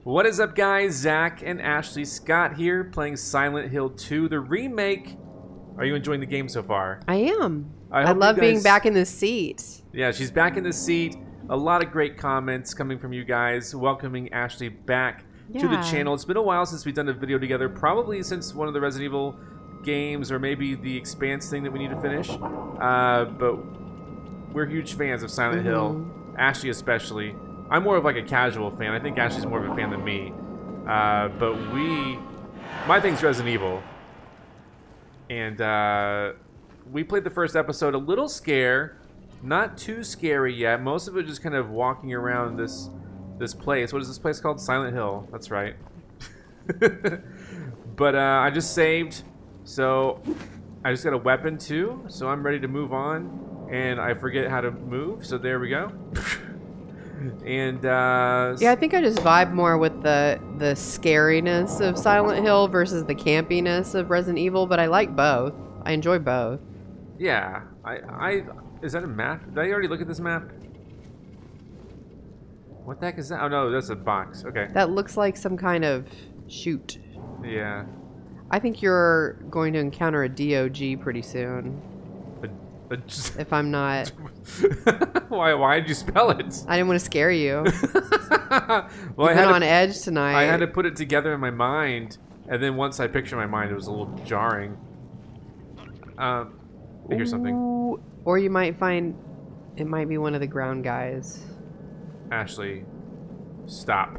What is up, guys? Zach and Ashley Scott here, playing Silent Hill 2, the remake. Are you enjoying the game so far? I am. I love being back in this seat. Yeah, she's back in the seat. A lot of great comments coming from you guys, welcoming Ashley back to the channel. It's been a while since we've done a video together, probably since one of the Resident Evil games, or maybe the Expanse thing that we need to finish. But we're huge fans of Silent Hill, Ashley especially. I'm more of like a casual fan. I think Ashley's more of a fan than me. But my thing's Resident Evil. And we played the first episode a little scare. Not too scary yet. Most of it just kind of walking around this place. What is this place called? Silent Hill. That's right. But I just saved. So I just got a weapon too. So I'm ready to move on. And I forget how to move. So there we go. And yeah, I think I just vibe more with the scariness of Silent Hill versus the campiness of Resident Evil, but I like both. I enjoy both. Yeah, is that a map? Did I already look at this map? What the heck is that? Oh no, that's a box. Okay. That looks like some kind of chute. Yeah. I think you're going to encounter a DOG pretty soon. If I'm not... Why did you spell it? I didn't want to scare you. Well, I had on edge tonight. I had to put it together in my mind, and then once I pictured my mind, it was a little jarring. Here's something. Or you might find it might be one of the ground guys. Ashley, stop.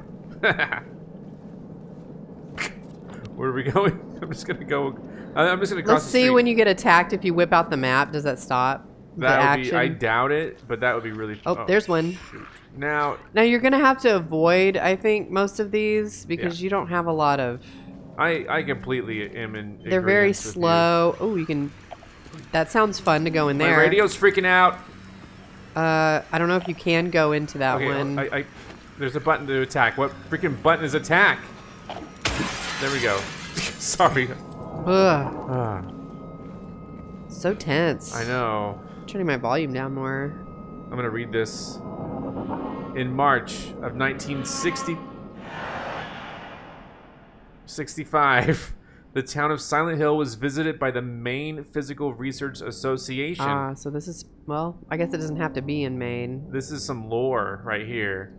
Where are we going? I'm just gonna go. I'm just gonna cross the street. Let's see when you get attacked. If you whip out the map, does that stop? That would be. I doubt it, but that would be really. Oh, there's one. Shoot. Now you're gonna have to avoid, I think, most of these because you don't have a lot of. I completely am in. They're very slow. Oh, you can. That sounds fun to go in there. My radio's freaking out. I don't know if you can go into that one. There's a button to attack. What freaking button is attack? There we go. Sorry. Ugh. So tense. I know. I'm turning my volume down more. I'm gonna read this. In March of 1965, the town of Silent Hill was visited by the Maine Physical Research Association. So this is, well, I guess it doesn't have to be in Maine. This is some lore right here.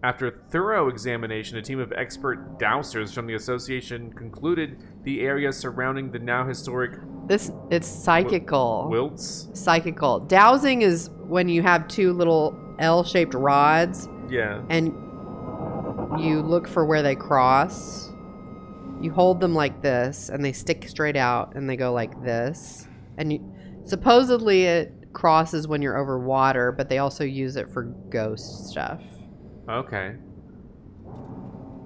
After thorough examination, a team of expert dowsers from the association concluded the area surrounding the now historic... It's psychical. Wilts? Psychical. Dowsing is when you have two little L-shaped rods. Yeah. And you look for where they cross. You hold them like this, and they stick straight out, and they go like this. And supposedly it crosses when you're over water, but they also use it for ghost stuff. Okay.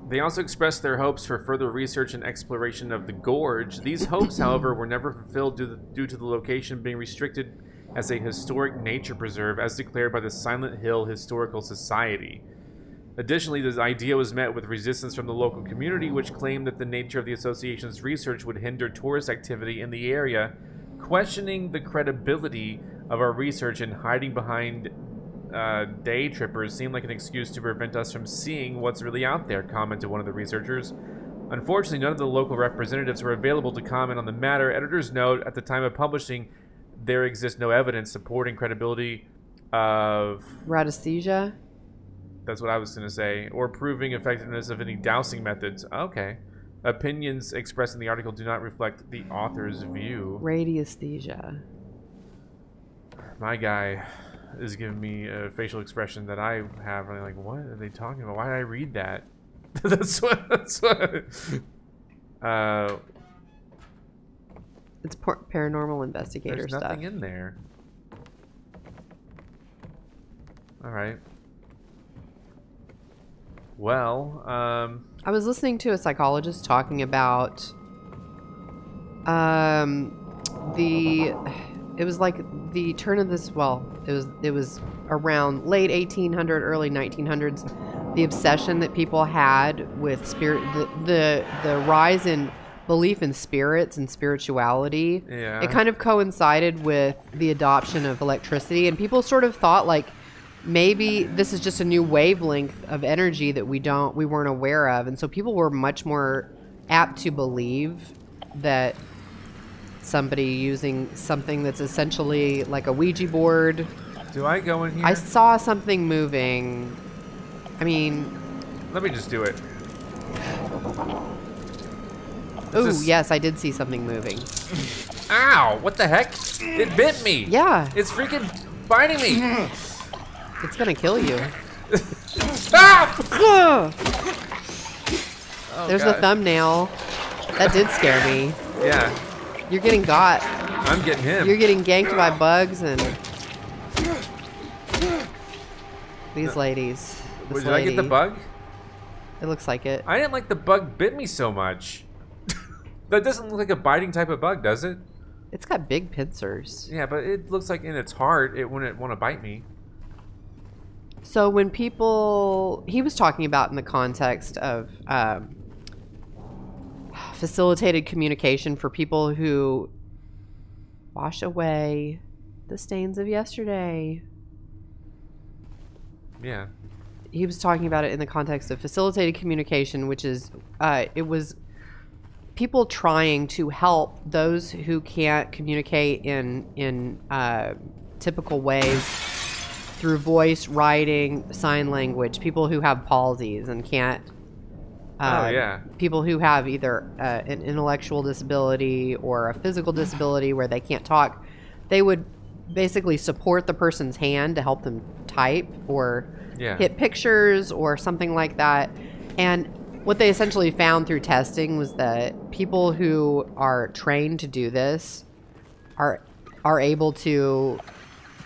They also expressed their hopes for further research and exploration of the gorge. These hopes, however, were never fulfilled due to the location being restricted as a historic nature preserve, as declared by the Silent Hill Historical Society. Additionally, this idea was met with resistance from the local community, which claimed that the nature of the association's research would hinder tourist activity in the area, questioning the credibility of our research and hiding behind day trippers seemed like an excuse to prevent us from seeing what's really out there, commented one of the researchers. Unfortunately, none of the local representatives were available to comment on the matter. Editors note, at the time of publishing, there exists no evidence supporting credibility of... Rhodesthesia? That's what I was going to say. Or proving effectiveness of any dowsing methods. Okay. Opinions expressed in the article do not reflect the author's view. Radiesthesia. My guy is giving me a facial expression that I have. I'm like, what are they talking about? Why did I read that? That's what. It's paranormal investigator stuff. There's nothing in there. All right. Well, I was listening to a psychologist talking about it was like the turn of this, well, it was around late 1800, early 1900s, the obsession that people had with spirit, the rise in belief in spirits and spirituality. Yeah. It kind of coincided with the adoption of electricity, and people sort of thought like maybe this is just a new wavelength of energy that we weren't aware of, and so people were much more apt to believe that somebody using something that's essentially like a Ouija board. Do I go in here? I saw something moving. I mean, let me just do it. Oh, yes, I did see something moving. Ow! What the heck? It bit me! Yeah. It's freaking biting me! It's gonna kill you. Stop! Oh, there's God. the thumbnail. That did scare me. Yeah. You're getting got. I'm getting him. You're getting ganked by bugs and these ladies. This Did I get the bug? It looks like it. I didn't like the bug bit me so much. That doesn't look like a biting type of bug, does it? It's got big pincers. Yeah, but it looks like in its heart it wouldn't want to bite me. So when people... He was talking about in the context of facilitated communication for people who wash away the stains of yesterday. Yeah. He was talking about it in the context of facilitated communication, which is... it was people trying to help those who can't communicate in typical ways through voice, writing, sign language. People who have palsies and can't... people who have either an intellectual disability or a physical disability where they can't talk, they would basically support the person's hand to help them type or hit pictures or something like that. And what they essentially found through testing was that people who are trained to do this are able to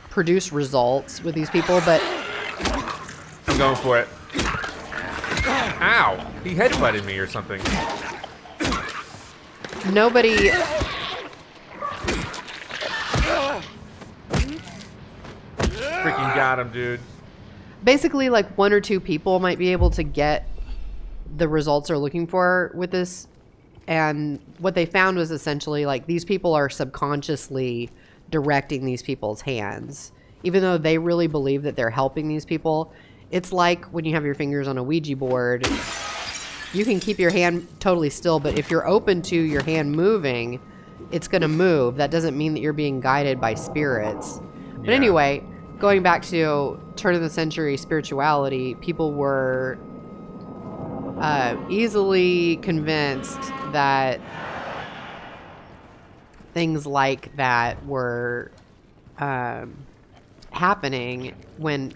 produce results with these people, but... I'm going for it. Ow! He headbutted me or something. Nobody... Freaking got him, dude. Basically, like, one or two people might be able to get the results they're looking for with this. And what they found was essentially, like, these people are subconsciously directing these people's hands. Even though they really believe that they're helping these people. It's like when you have your fingers on a Ouija board. You can keep your hand totally still, but if you're open to your hand moving, it's going to move. That doesn't mean that you're being guided by spirits. But anyway, going back to turn of the century spirituality, people were easily convinced that things like that were happening when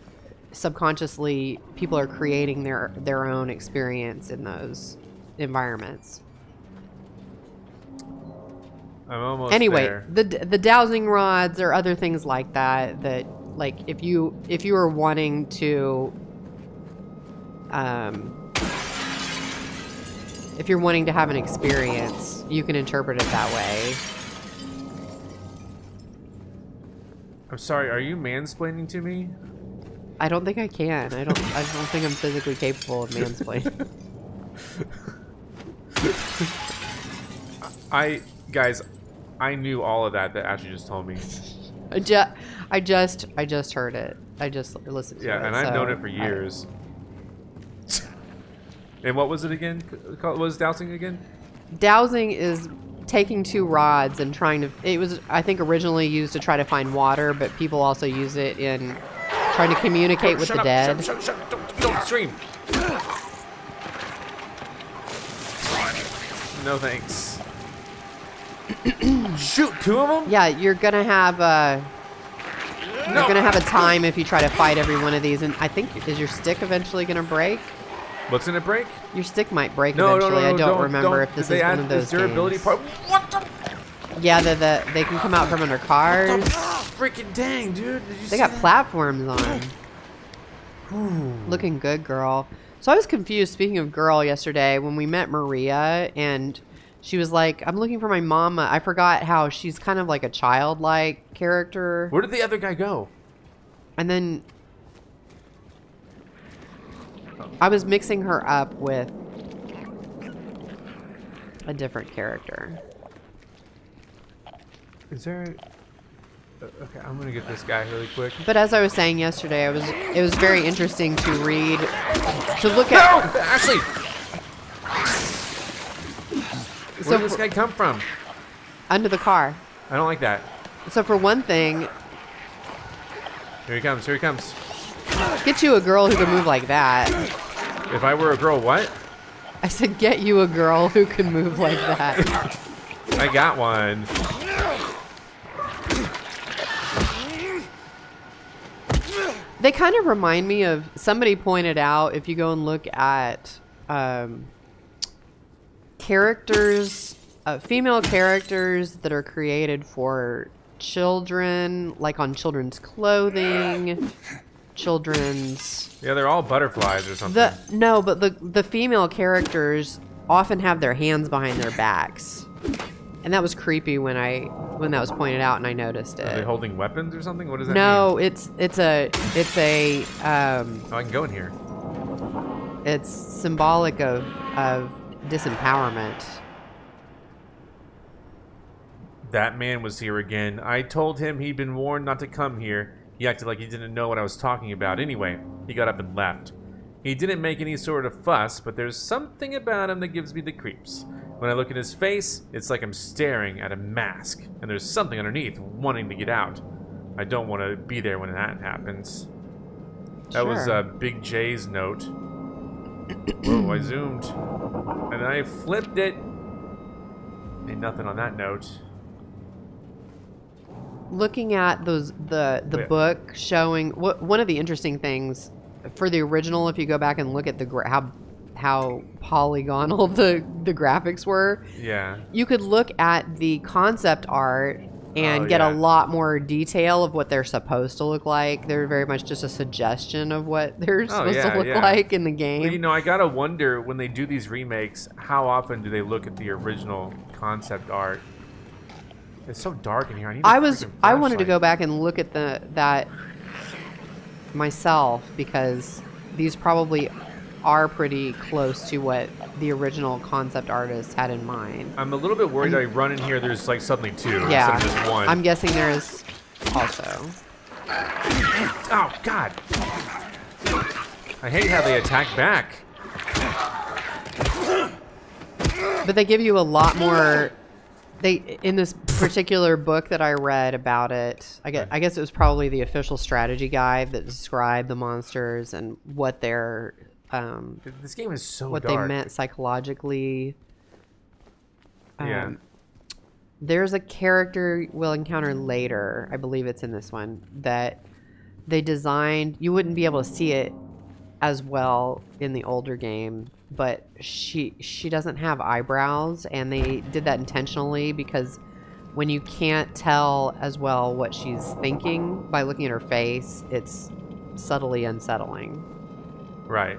subconsciously people are creating their own experience in those environments. I'm almost anyway, there. the dowsing rods or other things like that, like if you are wanting to if you're wanting to have an experience, you can interpret it that way. I'm sorry, are you mansplaining to me? I don't think I can. I don't think I'm physically capable of mansplaining. Guys, I knew all of that Ashley just told me. I just heard it. I just listened to it. Yeah, and I've known it for years. And what was it again? What was dowsing again? Dowsing is taking two rods and trying to... It was, I think, originally used to try to find water, but people also use it in trying to communicate with the dead. Shut up, don't stream. No thanks. Shoot, two of them? Yeah, you're gonna have a... You're gonna have a time if you try to fight every one of these, and I think, is your stick eventually gonna break? What's gonna break? Your stick might break eventually. I don't remember if this is one of those durability games. part. What the? Yeah, they can come out from under cars. Freaking dang, dude! Did you They see got that? platforms on. Looking good, girl. So I was confused, speaking of girl, yesterday when we met Maria, and she was like, I'm looking for my mama. I forgot how she's kind of like a childlike character. Where did the other guy go? And then I was mixing her up with a different character. Is there... Okay, I'm gonna get this guy really quick. But as I was saying yesterday, it was very interesting to read, to look at. No, Ashley. Where did this guy come from? Under the car. I don't like that. So for one thing, Here he comes. Here he comes. get you a girl who can move like that. If I were a girl, what? I said, get you a girl who can move like that. I got one. They kind of remind me of, somebody pointed out, if you go and look at characters, female characters that are created for children, like on children's clothing, children's... Yeah, they're all butterflies or something. No, but the female characters often have their hands behind their backs. And that was creepy when that was pointed out and I noticed it. Are they holding weapons or something? What does that mean? No, it's a Oh, I can go in here. it's symbolic of disempowerment. That man was here again. I told him he'd been warned not to come here. He acted like he didn't know what I was talking about. Anyway, he got up and left. He didn't make any sort of fuss, but there's something about him that gives me the creeps. When I look at his face, it's like I'm staring at a mask, and there's something underneath wanting to get out. I don't want to be there when that happens. That was Big J's note. Whoa, I zoomed. And I flipped it. Ain't nothing on that note. Looking at the book showing one of the interesting things for the original, if you go back and look at how polygonal the graphics were, yeah, you could look at the concept art and get a lot more detail of what they're supposed to look like. They're very much just a suggestion of what they're supposed to look like in the game. Well, you know, I gotta wonder when they do these remakes, how often do they look at the original concept art? It's so dark in here. I wanted to go back and look at that myself because these probably are pretty close to what the original concept artist had in mind. I'm a little bit worried I run in here, there's like suddenly two yeah, instead of just one. I'm guessing there is also. Oh, God. I hate how they attack back. But they give you a lot more... in this particular book that I read about it, I guess it was probably the official strategy guide that described the monsters and what their... this game is so what dark. they meant psychologically. Yeah. There's a character we'll encounter later, I believe it's in this one, that they designed. You wouldn't be able to see it as well in the older game, but she doesn't have eyebrows, and they did that intentionally because when you can't tell as well what she's thinking by looking at her face, it's subtly unsettling. Right.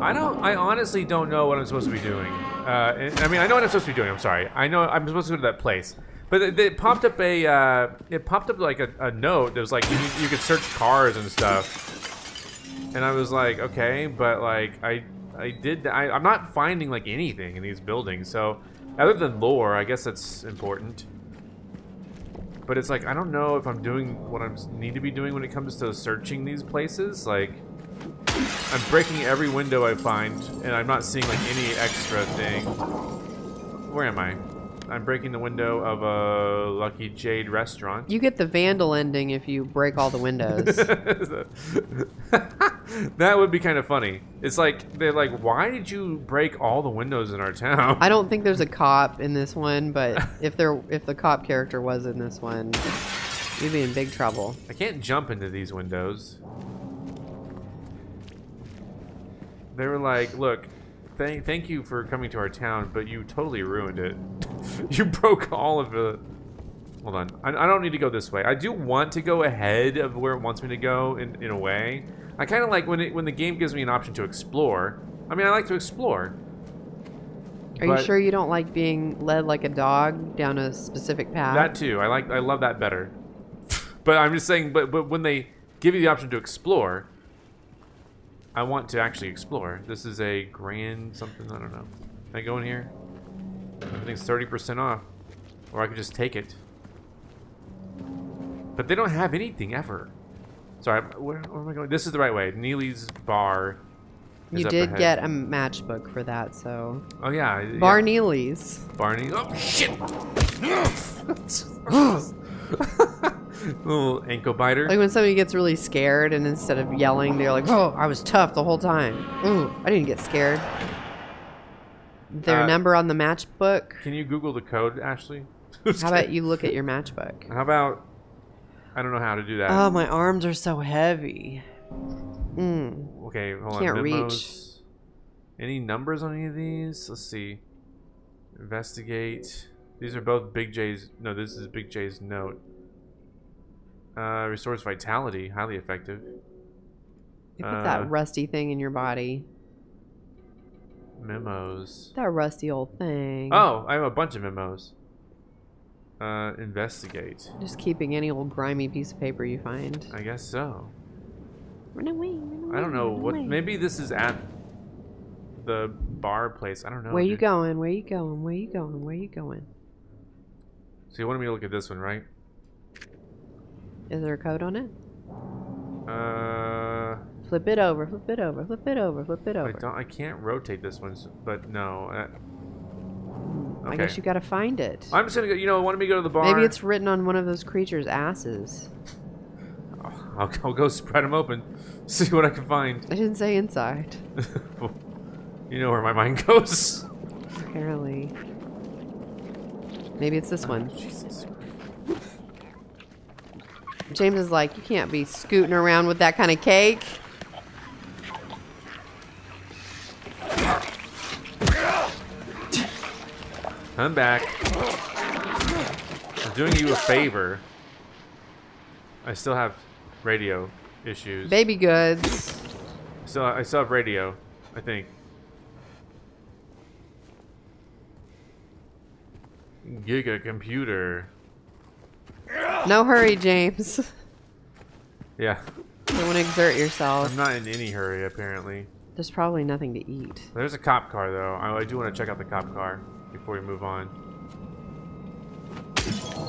I honestly don't know what I'm supposed to be doing. I mean, I know what I'm supposed to be doing. I'm sorry. I know I'm supposed to go to that place, but it popped up like a note. That was like you could search cars and stuff, and I was like, okay, but like I'm not finding like anything in these buildings. So other than lore, I guess that's important. But it's like I don't know if I'm doing what I need to be doing when it comes to searching these places. Like, I'm breaking every window I find, and I'm not seeing like any extra thing. Where am I? I'm breaking the window of a Lucky Jade restaurant. You get the Vandal ending if you break all the windows. That would be kind of funny. It's like, they're like, why did you break all the windows in our town? I don't think there's a cop in this one, but if the cop character was in this one, you'd be in big trouble. I can't jump into these windows. They were like, look, thank you for coming to our town, but you totally ruined it. You broke all of the... Hold on. I don't need to go this way. I do want to go ahead of where it wants me to go in a way. I kind of like when the game gives me an option to explore. I mean, I like to explore. Are you sure you don't like being led like a dog down a specific path? That too. I love that better. But I'm just saying, but when they give you the option to explore, I want to actually explore. This is a grand something, I don't know. Can I go in here? Everything's 30% off. Or I could just take it. But they don't have anything ever. Sorry, where am I going? This is the right way. Neely's bar. You did get a matchbook for that, so. Oh yeah. Bar Neely's. Barney. Oh shit! Little ankle biter. Like when somebody gets really scared and instead of yelling, they're like, "Oh, I was tough the whole time. Ooh, I didn't get scared." Their number on the matchbook. Can you Google the code, Ashley? How about you look at your matchbook? How about? I don't know how to do that. Oh, my arms are so heavy. Okay, hold on. Can't Memos. reach. Any numbers on any of these? Let's see. Investigate. These are both Big J's. No, this is Big J's note. Restores vitality. Highly effective. You put that rusty thing in your body. Memos. That rusty old thing. Oh, I have a bunch of memos. Investigate. Just keeping any old grimy piece of paper you find. I guess so. Run away, run away, I don't know run what. away. Maybe this is at the bar place. I don't know. Where you dude. going? Where you going? Where you going? Where you going? So you wanted me to look at this one, right? Is there a code on it? Flip it over. Flip it over. Flip it over. Flip it over. I can't rotate this one, but no. I Okay. guess you gotta find it. I'm just gonna go. You know, wanted me to go to the bar. Maybe it's written on one of those creatures' asses. I'll go spread them open, see what I can find. I didn't say inside. You know where my mind goes. Apparently. Maybe it's this one. Jesus. James is like, you can't be scooting around with that kind of cake. I'm back. I'm doing you a favor. I still have radio issues. Baby goods. I still have radio, I think. Giga computer. No hurry, James. Yeah. Don't want to exert yourself. I'm not in any hurry, apparently. There's probably nothing to eat. There's a cop car, though. I do want to check out the cop car before we move on.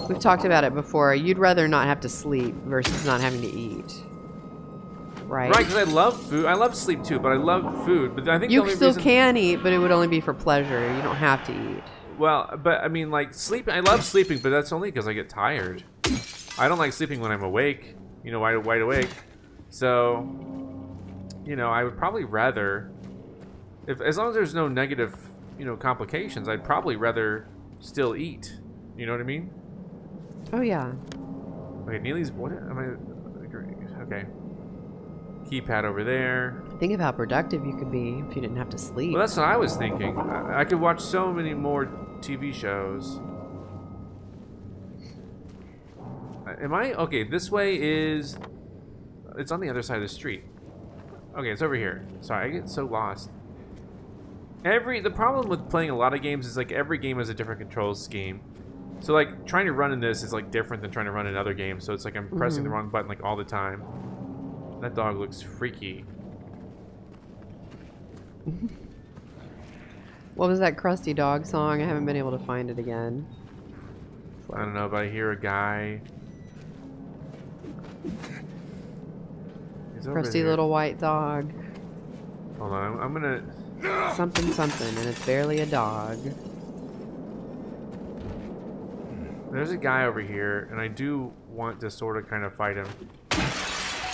We've talked about it before. You'd rather not have to sleep versus not having to eat. Right? Right, because I love food. I love sleep, too, but I love food. But I think the You only still reason... can eat, but it would only be for pleasure. You don't have to eat. Well, but I mean, like, sleeping. I love sleeping, but that's only because I get tired. I don't like sleeping when I'm awake, you know, wide awake. So, you know, I would probably rather, as long as there's no negative, you know, complications, I'd probably rather still eat. You know what I mean? Oh, yeah. Okay, Neely's, what am I, okay. Keypad over there. Think of how productive you could be if you didn't have to sleep. Well, that's what I was thinking. I could watch so many more TV shows. Am I? Okay, this way is... It's on the other side of the street. Okay, it's over here. Sorry, I get so lost. The problem with playing a lot of games is like every game has a different control scheme. So like trying to run in this is like different than trying to run in other games. So it's like I'm pressing the wrong button like all the time. That dog looks freaky. What was that crusty dog song? I haven't been able to find it again. I don't know, but I hear a guy. He's over Crusty here. little white dog. Hold on, I'm gonna... Something, something, and it's barely a dog. There's a guy over here, and I do want to sort of kind of fight him.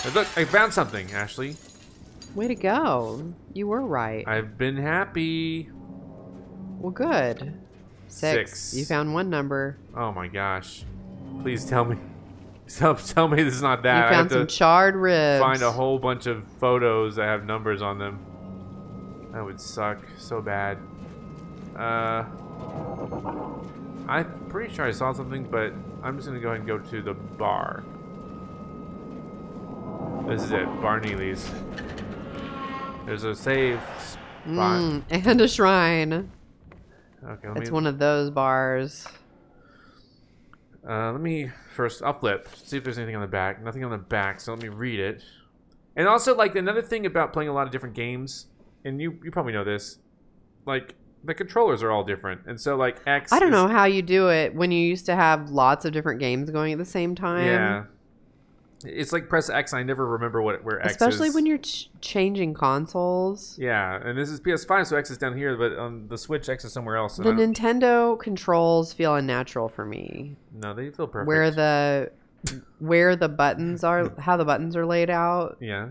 But look, I found something, Ashley. Way to go. You were right. I've been happy. Well, good. Six. You found one number. Oh my gosh. Please tell me. Tell me this is not that. You I have found to some charred ribs. find a whole bunch of photos that have numbers on them. That would suck so bad. I'm pretty sure I saw something, but I'm just gonna go ahead and go to the bar. This is it, Bar Neely's. There's a save spot. And a shrine. Okay, It's one of those bars. Let me first, I'll flip, see if there's anything on the back. Nothing on the back, so let me read it. And also, like, another thing about playing a lot of different games, and you probably know this, like, the controllers are all different. And so, like, X I don't know how you do it when you used to have lots of different games going at the same time. Yeah. It's like press X. I never remember where X is. Especially when you're changing consoles. Yeah, and this is PS5, so X is down here, but on the Switch, X is somewhere else. The Nintendo controls feel unnatural for me. No, they feel perfect. Where the buttons are, how the buttons are laid out. Yeah.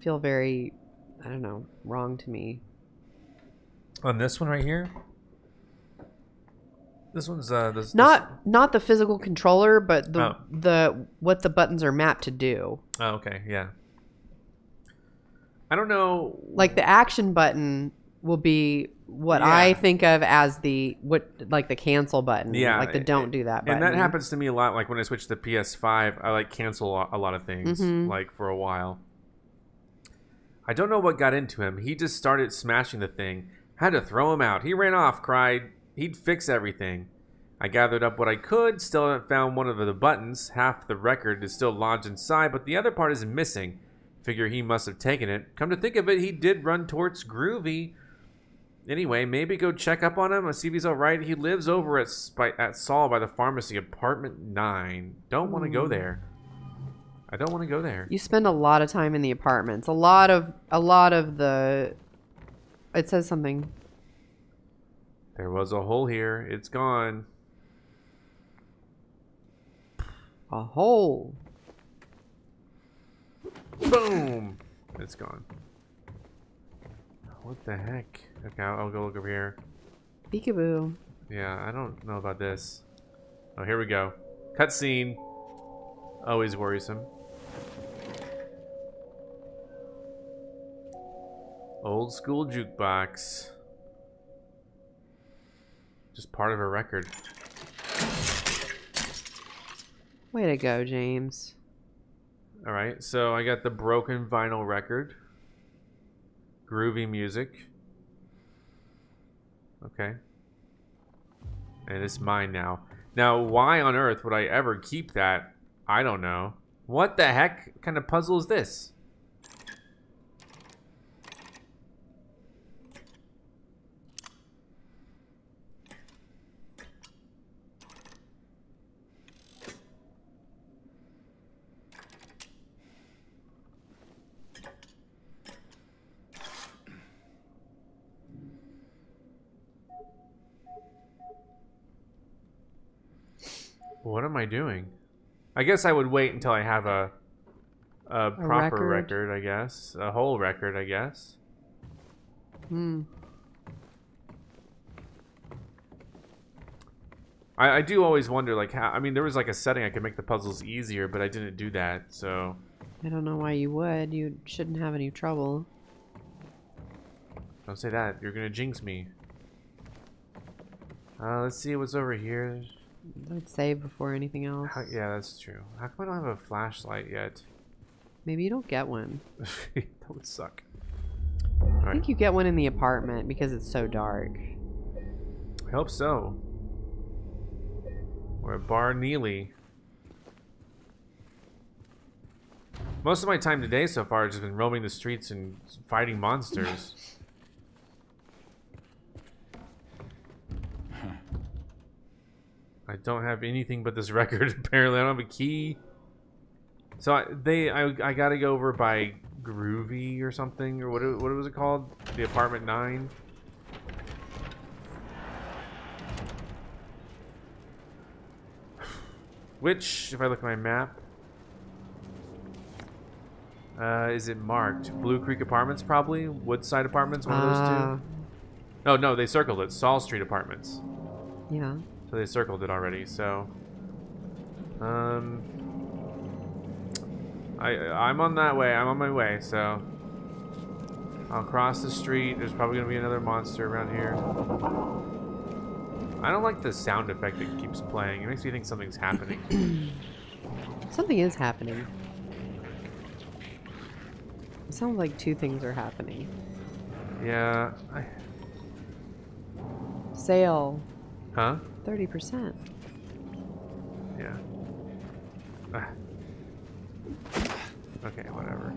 Feel very, I don't know, wrong to me. On this one right here. This one's not the physical controller, but the what the buttons are mapped to do. Oh, okay, yeah. I don't know. Like the action button will be what I think of as the cancel button. Yeah, like the don't do that button. And that happens to me a lot. Like when I switch to PS5, I like cancel a lot of things. Like for a while. I don't know what got into him. He just started smashing the thing. Had to throw him out. He ran off, cried. He'd fix everything. I gathered up what I could, still haven't found one of the buttons. Half the record is still lodged inside, but the other part is missing. Figure he must have taken it. Come to think of it, he did run towards Groovy. Anyway, maybe go check up on him and see if he's alright. He lives over at Saul by the pharmacy, apartment 9. Don't want to go there. I don't want to go there. You spend a lot of time in the apartments. A lot of the... It says something. There was a hole here. It's gone. A hole. Boom. It's gone. What the heck? Okay, I'll go look over here. Peekaboo. Yeah, I don't know about this. Oh, here we go. Cutscene. Always worrisome. Old school jukebox. Just part of a record. Way to go, James. Alright, so I got the broken vinyl record. Groovy music. Okay. And it's mine now. Now, why on earth would I ever keep that? I don't know. What the heck kind of puzzle is this? What am I doing? I guess I would wait until I have a proper record, I guess. A whole record, I guess. I do always wonder, like, how... I mean, there was, like, a setting I could make the puzzles easier, but I didn't do that, so... I don't know why you would. You shouldn't have any trouble. Don't say that. You're gonna jinx me. Let's see what's over here. I'd save before anything else. Yeah, that's true. How come I don't have a flashlight yet? Maybe you don't get one. That would suck. I think you get one in the apartment because it's so dark. I hope so. We're at Bar Neely. Most of my time today so far has just been roaming the streets and fighting monsters. I don't have anything but this record, apparently. I don't have a key. So I gotta go over by Groovy or something, or what was it called? The apartment 9? Which, if I look at my map, is it marked? Blue Creek Apartments, probably? Woodside Apartments, one of those two? Oh, no, they circled it. Saul Street Apartments. Yeah. So they circled it already, so... I'm on that way. I'm on my way, so... I'll cross the street. There's probably going to be another monster around here. I don't like the sound effect that keeps playing. It makes me think something's happening. Something is happening. It sounds like two things are happening. Yeah. Sale. Huh? 30%. Yeah. Okay, whatever.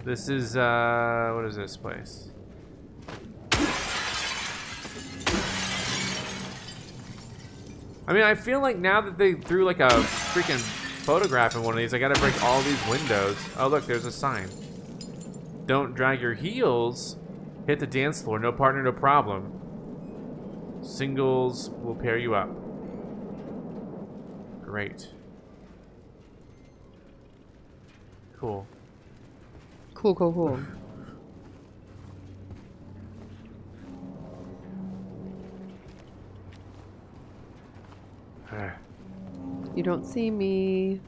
This is, what is this place? I mean, I feel like now that they threw like a freaking photographing one of these. I gotta break all these windows. Oh, look, there's a sign. Don't drag your heels. Hit the dance floor. No partner, no problem. Singles will pair you up. Great. Cool. Cool. You don't see me.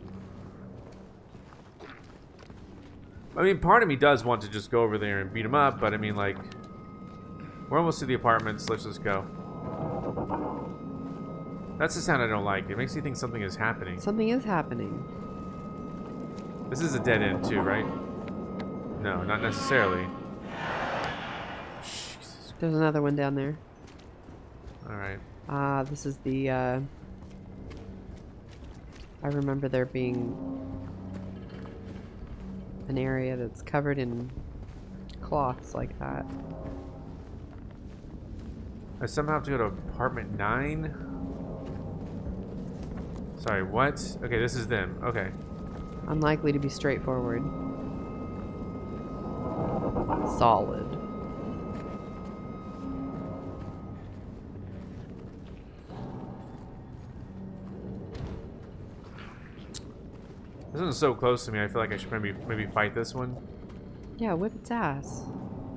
I mean, part of me does want to just go over there and beat him up, but I mean, like, we're almost to the apartments. Let's just go. That's the sound I don't like. It makes me think something is happening. Something is happening. This is a dead end too, right? No, not necessarily. Jesus. There's another one down there. Alright. This is the, I remember there being an area that's covered in cloths like that. I somehow have to go to apartment 9? Sorry, what? Okay, this is them. Okay. Unlikely to be straightforward. Solid. This one's so close to me, I feel like I should maybe fight this one. Yeah, whip its ass.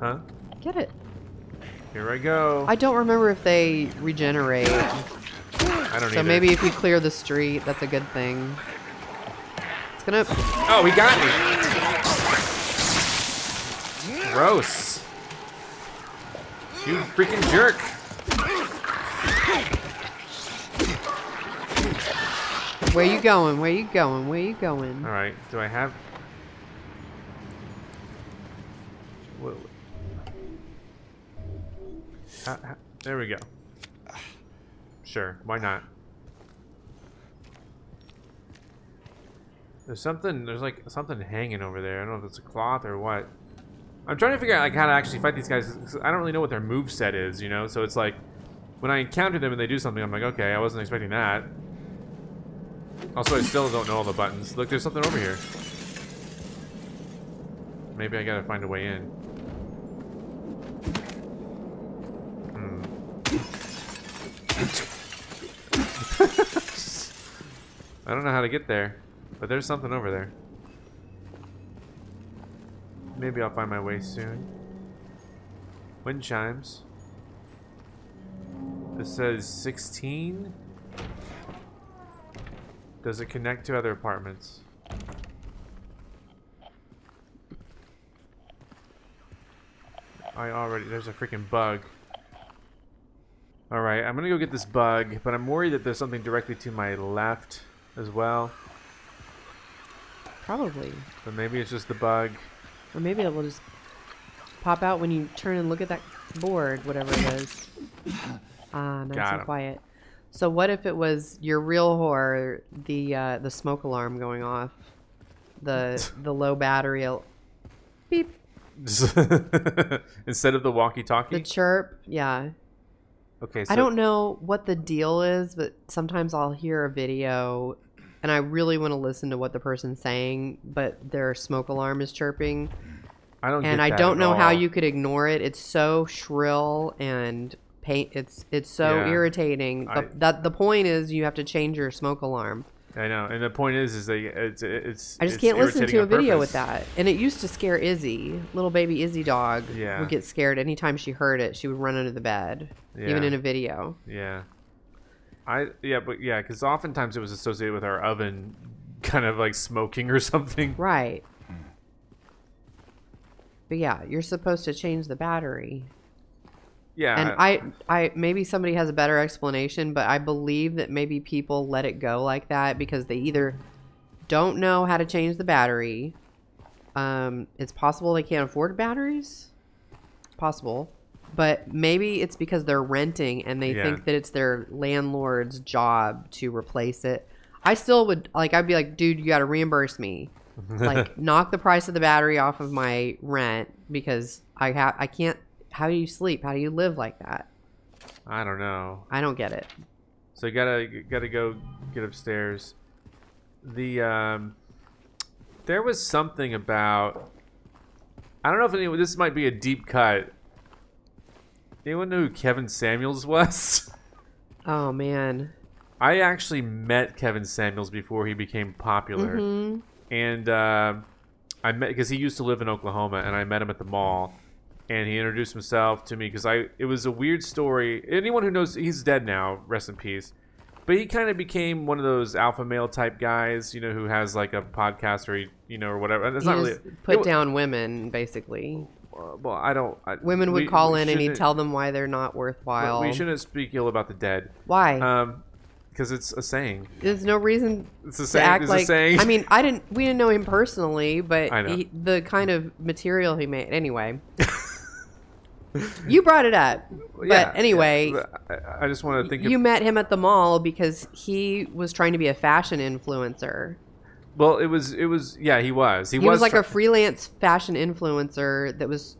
Huh? Get it. Here I go. I don't remember if they regenerate. I don't So either. maybe if you clear the street, that's a good thing. It's gonna... Oh, he got me! Gross. You freaking jerk. Where you going? Where you going? Where you going? Alright, do I have... Whoa. There we go. Sure, why not? There's like something hanging over there. I don't know if it's a cloth or what. I'm trying to figure out like how to actually fight these guys, 'cause I don't really know what their moveset is, you know? So it's like, when I encounter them and they do something, I'm like, okay, I wasn't expecting that. Also, I still don't know all the buttons. Look, there's something over here. Maybe I gotta find a way in. I don't know how to get there, but there's something over there. Maybe I'll find my way soon. Wind chimes. This says 16. Does it connect to other apartments? There's a freaking bug. Alright, I'm gonna go get this bug, but I'm worried that there's something directly to my left as well. Probably. But maybe it's just the bug. Or maybe it will just pop out when you turn and look at that board, whatever it is. Ah, nice and quiet. So what if it was your real horror, the smoke alarm going off, the low battery, beep. Instead of the walkie-talkie? The chirp, yeah. Okay, so I don't know what the deal is, but sometimes I'll hear a video and I really want to listen to what the person's saying, but their smoke alarm is chirping. I don't get and that I don't at know all. how you could ignore it. It's so shrill and it's so irritating. The point is you have to change your smoke alarm. I know, and the point is it's I just can't listen to a video with that. And it used to scare Izzy, little baby Izzy dog. Yeah. Would get scared anytime she heard it. She would run under the bed, even in a video. Yeah. Because oftentimes it was associated with our oven, kind of like smoking or something. Right. But yeah, you're supposed to change the battery. Yeah. And I maybe somebody has a better explanation, but I believe that maybe people let it go like that because they either don't know how to change the battery. It's possible they can't afford batteries. It's possible. But maybe it's because they're renting and they think that it's their landlord's job to replace it. I still would, like, I'd be like, dude, you got to reimburse me. Like, knock the price of the battery off of my rent because I can't. How do you sleep? How do you live like that? I don't know. I don't get it. So you gotta go get upstairs. there was something about, I don't know if this might be a deep cut. Anyone know who Kevin Samuels was? Oh man. I actually met Kevin Samuels before he became popular. And I met, because he used to live in Oklahoma, and I met him at the mall, and he introduced himself to me because it was a weird story. Anyone who knows, he's dead now, rest in peace. But he kind of became one of those alpha male type guys, you know, who has like a podcast or or whatever. And it's not really put down women, basically. Well, I don't. Women would call in and he'd tell them why they're not worthwhile. We shouldn't speak ill about the dead. Why? Because it's a saying. There's no reason it's a saying. to act it's like. A saying. I mean, we didn't know him personally, but the kind of material he made. Anyway, you brought it up. But anyway, I just want to think. You met him at the mall because he was trying to be a fashion influencer. Well, it was. Yeah, he was. He was like a freelance fashion influencer that was,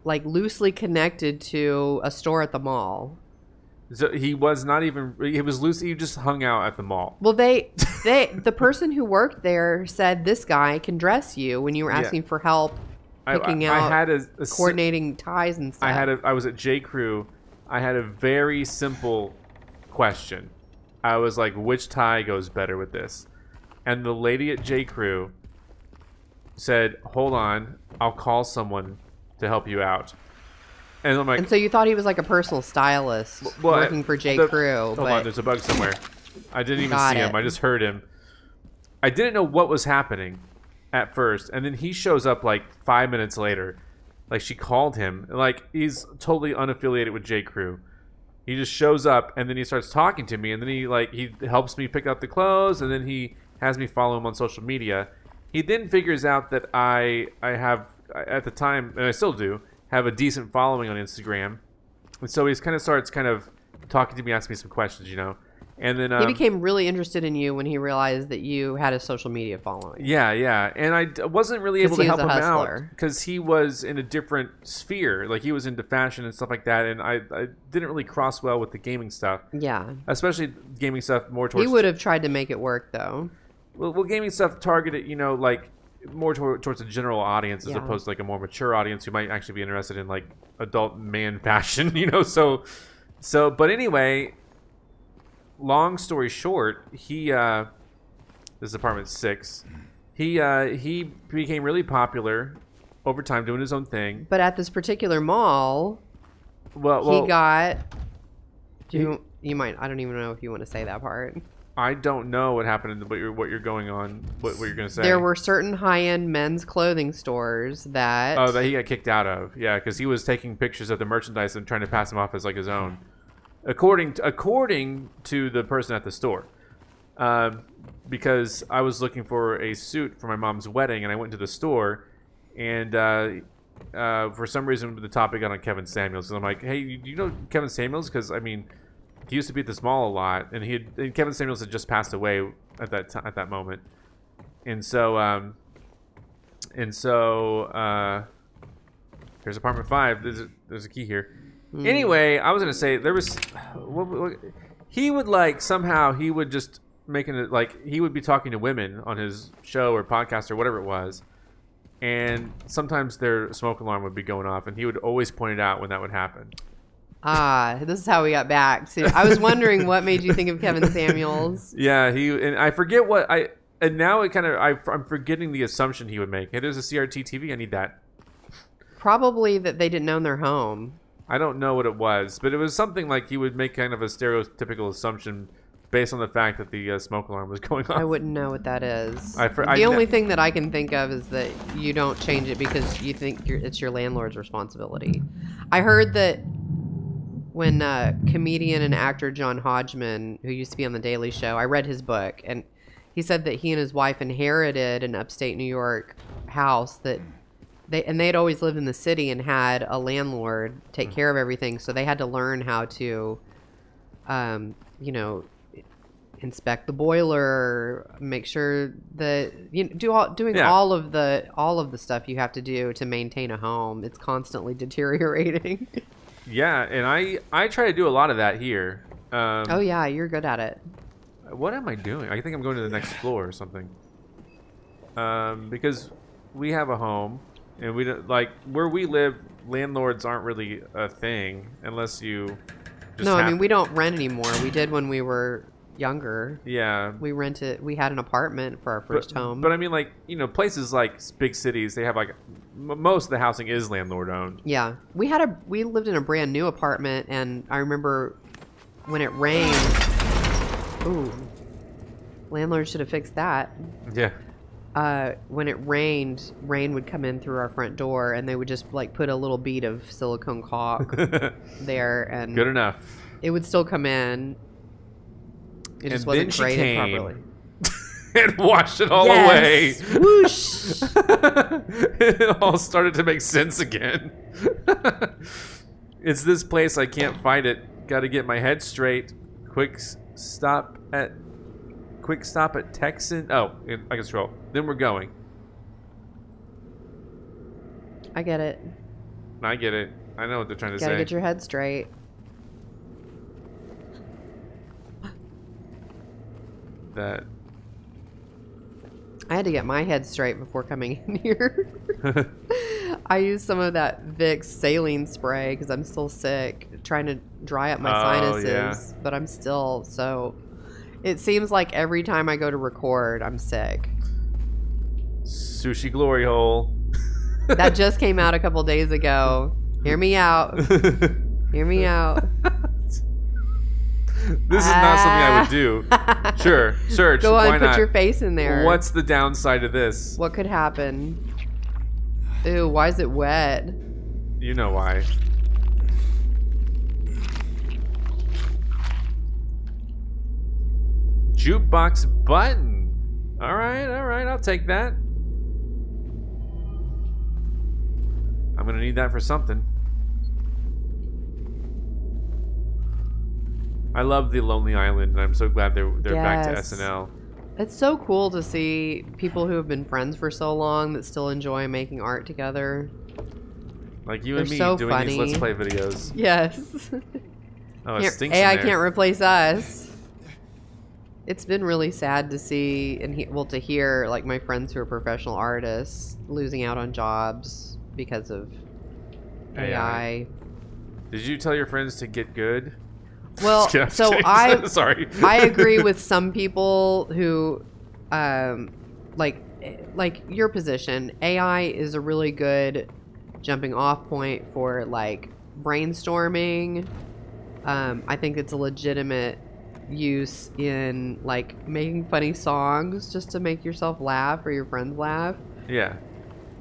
like loosely connected to a store at the mall. So he was not even. He was loose. He just hung out at the mall. Well, the person who worked there said this guy can dress you when you were asking for help picking out, I had coordinating ties and stuff. I was at J. Crew. I had a very simple question. I was like, which tie goes better with this? And the lady at J. Crew said, hold on, I'll call someone to help you out. And I'm like, and so you thought he was like a personal stylist working for J. Crew. Hold on, there's a bug somewhere. I didn't even see him. I just heard him. I didn't know what was happening at first. And then he shows up like 5 minutes later. Like she called him. Like he's totally unaffiliated with J. Crew. He just shows up and then he starts talking to me. And then he helps me pick out the clothes. And then he has me follow him on social media. He then figures out that I have, at the time, and I still do, have a decent following on Instagram. And so he starts talking to me, asking me some questions, you know. And then he became really interested in you when he realized that you had a social media following. Yeah. And I wasn't really able to help him out because he was in a different sphere. Like he was into fashion and stuff like that. And I didn't really cross well with the gaming stuff. Yeah. Especially gaming stuff more towards... He would have tried to make it work, though. Well, gaming stuff targeted, you know, like more towards a general audience as opposed to like a more mature audience who might actually be interested in like adult man fashion, you know. So but anyway, long story short, he this is apartment 6. He became really popular over time doing his own thing. But at this particular mall, well he got you might, I don't even know if you want to say that part. I don't know what happened in what you're going on. What you're gonna say? There were certain high-end men's clothing stores that he got kicked out of. Yeah, because he was taking pictures of the merchandise and trying to pass them off as like his own, according to the person at the store. Because I was looking for a suit for my mom's wedding, and I went to the store, and for some reason the topic got on Kevin Samuels, and I'm like, hey, you know Kevin Samuels? Because I mean, he used to be at this mall a lot, and Kevin Samuels had just passed away at that moment, and so here's apartment 5. There's a key here. Anyway, I was gonna say there was he would like somehow he would just making it like he would be talking to women on his show or podcast or whatever it was, and sometimes their smoke alarm would be going off, and he would always point it out when that would happen. This is how we got back to. I was wondering what made you think of Kevin Samuels. Yeah, and I forget now I'm forgetting the assumption he would make. Hey, there's a CRT TV. I need that. Probably that they didn't own their home. I don't know what it was, but it was something like he would make kind of a stereotypical assumption based on the fact that the smoke alarm was going off. I wouldn't know what that is. The only thing that I can think of is that you don't change it because you think it's your landlord's responsibility. I heard that when comedian and actor John Hodgman, who used to be on The Daily Show, I read his book, and he said that he and his wife inherited an upstate New York house that they'd always lived in the city and had a landlord take care of everything, so they had to learn how to, inspect the boiler, make sure that all of the stuff you have to do to maintain a home. It's constantly deteriorating. Yeah, and I try to do a lot of that here. Oh yeah, you're good at it. What am I doing? I think I'm going to the next floor or something. Because we have a home, and we don't, like, where we live, landlords aren't really a thing unless you just No, I mean, we don't rent anymore. We did when we were younger. Yeah. We rented, we had an apartment for our first home. But I mean, like, you know, places like big cities, they have like, most of the housing is landlord owned. Yeah. We lived in a brand new apartment, and I remember when it rained. Ooh. Landlord should have fixed that. Yeah. When it rained, rain would come in through our front door, and they would just like put a little bead of silicone caulk there, and good enough. It would still come in. It just wasn't graded properly. And washed it all away. Whoosh. It all started to make sense again. It's this place. I can't find it. Got to get my head straight. Quick stop at Texan. Oh, I can scroll. Then we're going. I get it. I get it. I know what they're trying to say. Gotta get your head straight. That. I had to get my head straight before coming in here. I used some of that Vicks saline spray because I'm still sick, trying to dry up my sinuses, yeah. but I'm still so. It seems like every time I go to record, I'm sick. Sushi glory hole. That just came out a couple days ago. Hear me out. Hear me out. This is not something I would do. Sure, search. Go on, why put not? your face in there. What's the downside of this? What could happen? Ew, why is it wet? You know why. Jukebox button. All right, I'll take that. I'm gonna need that for something. I love the Lonely Island, and I'm so glad they're back to SNL. It's so cool to see people who have been friends for so long that still enjoy making art together. Like you and me so doing funny. these Let's Play videos. Yes. Oh, it stinks AI in there. can't replace us. It's been really sad to see and to hear like my friends who are professional artists losing out on jobs because of AI. Did you tell your friends to get good? Well, so sorry. I agree with some people who, like your position. AI is a really good jumping off point for like brainstorming. I think it's a legitimate use in like making funny songs just to make yourself laugh or your friends laugh. Yeah.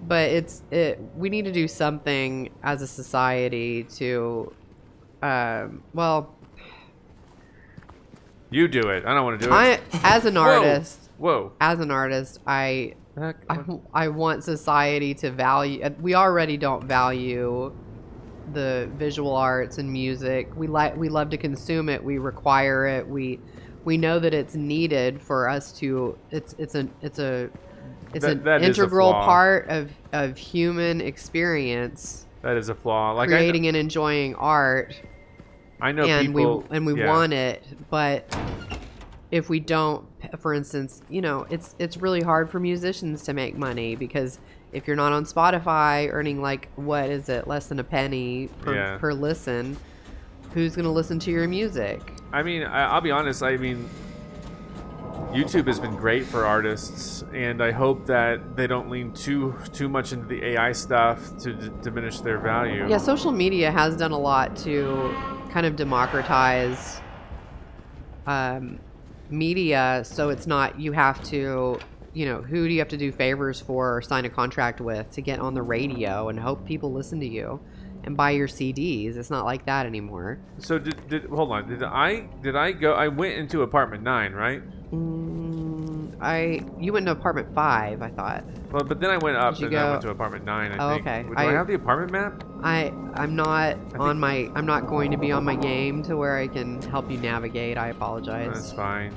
But we need to do something as a society to, well. You do it. I don't want to do it. As an artist. Whoa. As an artist, I want society to value. We already don't value the visual arts and music. We love to consume it. We require it. We know that it's needed for us to. It's an integral part of human experience. That is a flaw. Like creating and enjoying art. I know and people, we want it, but if we don't, for instance, you know, it's really hard for musicians to make money because if you're not on Spotify earning like what is it, less than a penny per listen, who's gonna listen to your music? I mean, I'll be honest. I mean, YouTube has been great for artists, and I hope that they don't lean too much into the AI stuff to diminish their value. Yeah, social media has done a lot to kind of democratize media, so it's not you have to, you know, who do you have to do favors for or sign a contract with to get on the radio and hope people listen to you and buy your CDs. It's not like that anymore. So hold on, did I go? I went into apartment 9, right? You went to apartment 5, I thought. Well, but then I went up and I went to apartment 9. I think. Okay. Do I have the apartment map? I'm not going to be on my game to where I can help you navigate. I apologize. That's fine.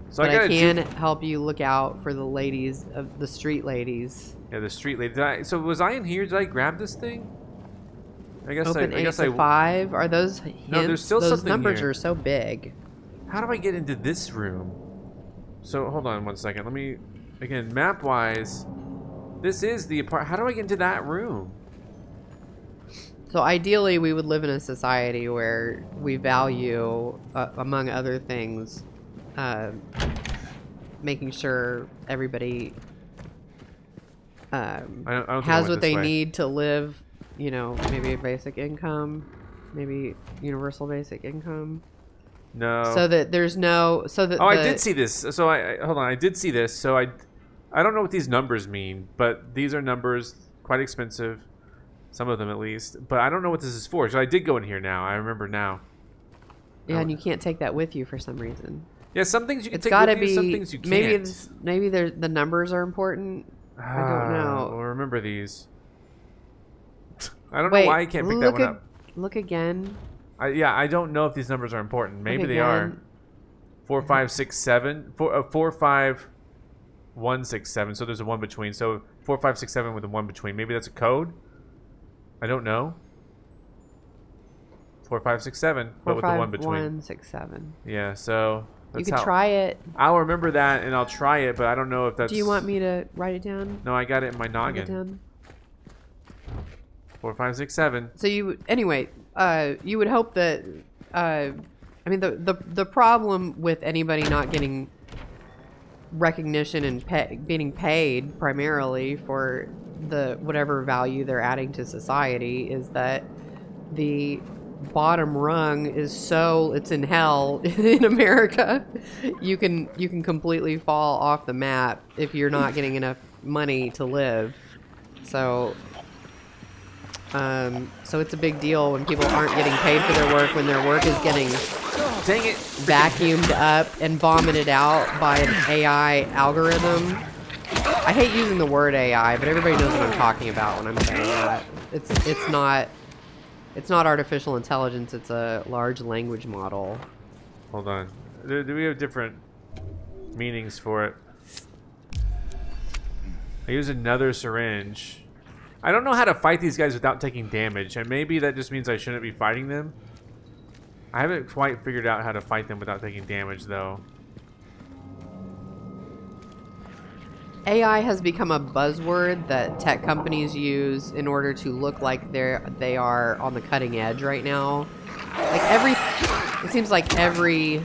So but I can help you look out for the ladies of the street ladies. Yeah, the street ladies. So was I in here? Did I grab this thing? I guess Open I guess 5. Are those hints? No, there's still those something numbers here. are so big. How do I get into this room? So, hold on one second. Let me... Again, map-wise, this is the apartment. How do I get into that room? So ideally, we would live in a society where we value, among other things, making sure everybody I don't think has I went what this they way. need to live. You know, maybe a basic income, maybe universal basic income. No. So that there's no. So that. Oh, I did see this. So I hold on. I did see this. So I don't know what these numbers mean, but these are numbers quite expensive, some of them at least. But I don't know what this is for. So I did go in here now. I remember now. Yeah, and you can't take that with you for some reason. Yeah, some things you can It's take got to with you, be. some things you can't. Maybe the numbers are important. I don't know. Well, remember these. I don't Wait, know why I can't pick that one up. Look again. Yeah, I don't know if these numbers are important. Maybe they are. 4, 5, 6, 7. 4, 5, 1, 6, 7. So there's a 1 between. So 4, 5, 6, 7 with a 1 between. Maybe that's a code. I don't know. 4, 5, 6, 7, but with the 1 between. 1, 6, 7. Yeah, so You that's could try it. I'll remember that and I'll try it, but I don't know if that's. Do you want me to write it down? No, I got it in my Write it noggin. down? 4, 5, 6, 7. So you anyway, you would hope that I mean the problem with anybody not getting recognition and getting paid primarily for the whatever value they're adding to society is that the bottom rung is so it's in hell in America. You can completely fall off the map if you're not getting enough money to live. So it's a big deal when people aren't getting paid for their work, when their work is getting Dang it. vacuumed up and vomited out by an AI algorithm. I hate using the word AI, but everybody knows what I'm talking about when I'm saying that. It's not artificial intelligence, it's a large language model. Hold on. Do we have different meanings for it? I use another syringe. I don't know how to fight these guys without taking damage, and maybe that just means I shouldn't be fighting them. I haven't quite figured out how to fight them without taking damage, though. AI has become a buzzword that tech companies use in order to look like they are on the cutting edge right now. It seems like every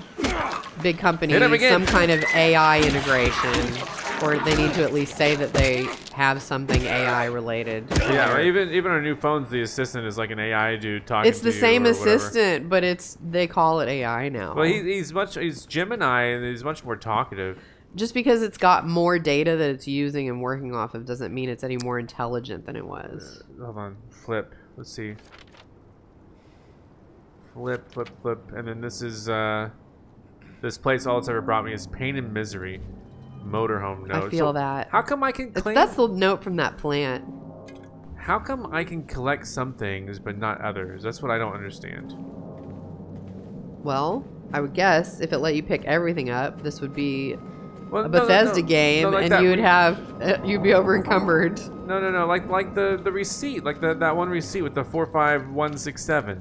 big company needs some kind of AI integration, or they need to at least say that they have something AI related. Yeah, or even our new phones, the assistant is like an AI dude talking to you. It's the same or whatever. assistant, but they call it AI now. Well, he's Gemini, and he's much more talkative. Just because it's got more data that it's using and working off of doesn't mean it's any more intelligent than it was. Hold on, flip. Let's see. Flip, flip, flip, and then this is this place. All it's ever brought me is pain and misery. Motorhome note. I feel that. How come I can claim? That's the note from that plant. How come I can collect some things but not others? That's what I don't understand. Well, I would guess if it let you pick everything up, this would be Well, a Bethesda game, like and that. you'd be over encumbered. No, like the receipt, like that one receipt with the 45167.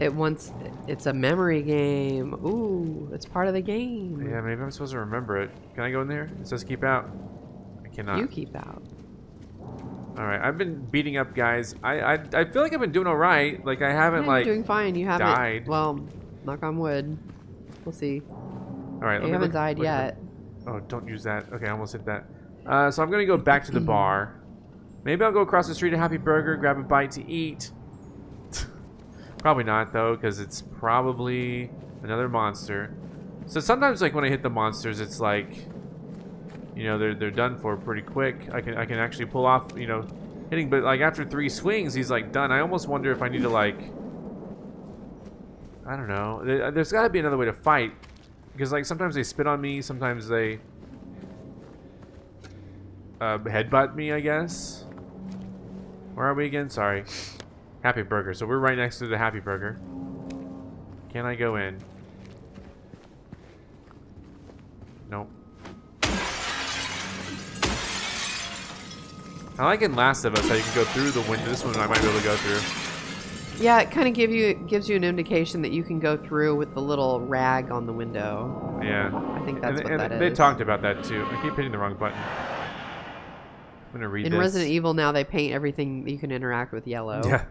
It's a memory game. Ooh, it's part of the game. Yeah, maybe I'm supposed to remember it. Can I go in there? It says keep out. I cannot. You keep out. All right, I've been beating up guys. I feel like I've been doing all right. Like I haven't Yeah, like you're doing fine. You haven't died. Well, knock on wood. We'll see. All right, You haven't died yet. Oh, don't use that. Okay, I almost hit that. So I'm gonna go back to the bar. Maybe I'll go across the street to Happy Burger, grab a bite to eat. Probably not though, because it's probably another monster. So sometimes, like when I hit the monsters, it's like, you know, they're done for pretty quick. I can actually pull off, you know, hitting. But like after 3 swings, he's like done. I almost wonder if I need to like, I don't know. There's got to be another way to fight, because like sometimes they spit on me, sometimes they headbutt me, I guess. Where are we again? Sorry. Happy Burger. So we're right next to the Happy Burger. Can I go in? Nope. I like in Last of Us how you can go through the window. This one I might be able to go through. Yeah, it kind of gives you an indication that you can go through with the little rag on the window. Yeah. I think that's what that is. They talked about that too. I keep hitting the wrong button. I'm gonna read this. In Resident Evil now, they paint everything that you can interact with yellow. Yeah.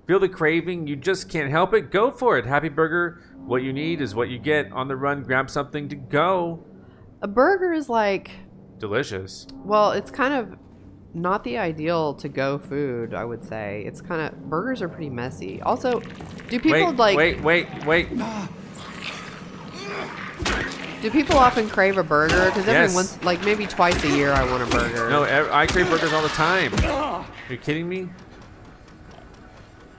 Feel the craving? You just can't help it? Go for it. Happy Burger. What you need is what you get. On the run, grab something to go. A burger is like... delicious. Well, it's kind of not the ideal to-go food, I would say. It's kind of... burgers are pretty messy. Also, do people Wait. Do people often crave a burger? Because every Yes. once, like maybe twice a year, I want a burger. No, I crave burgers all the time. Are you kidding me?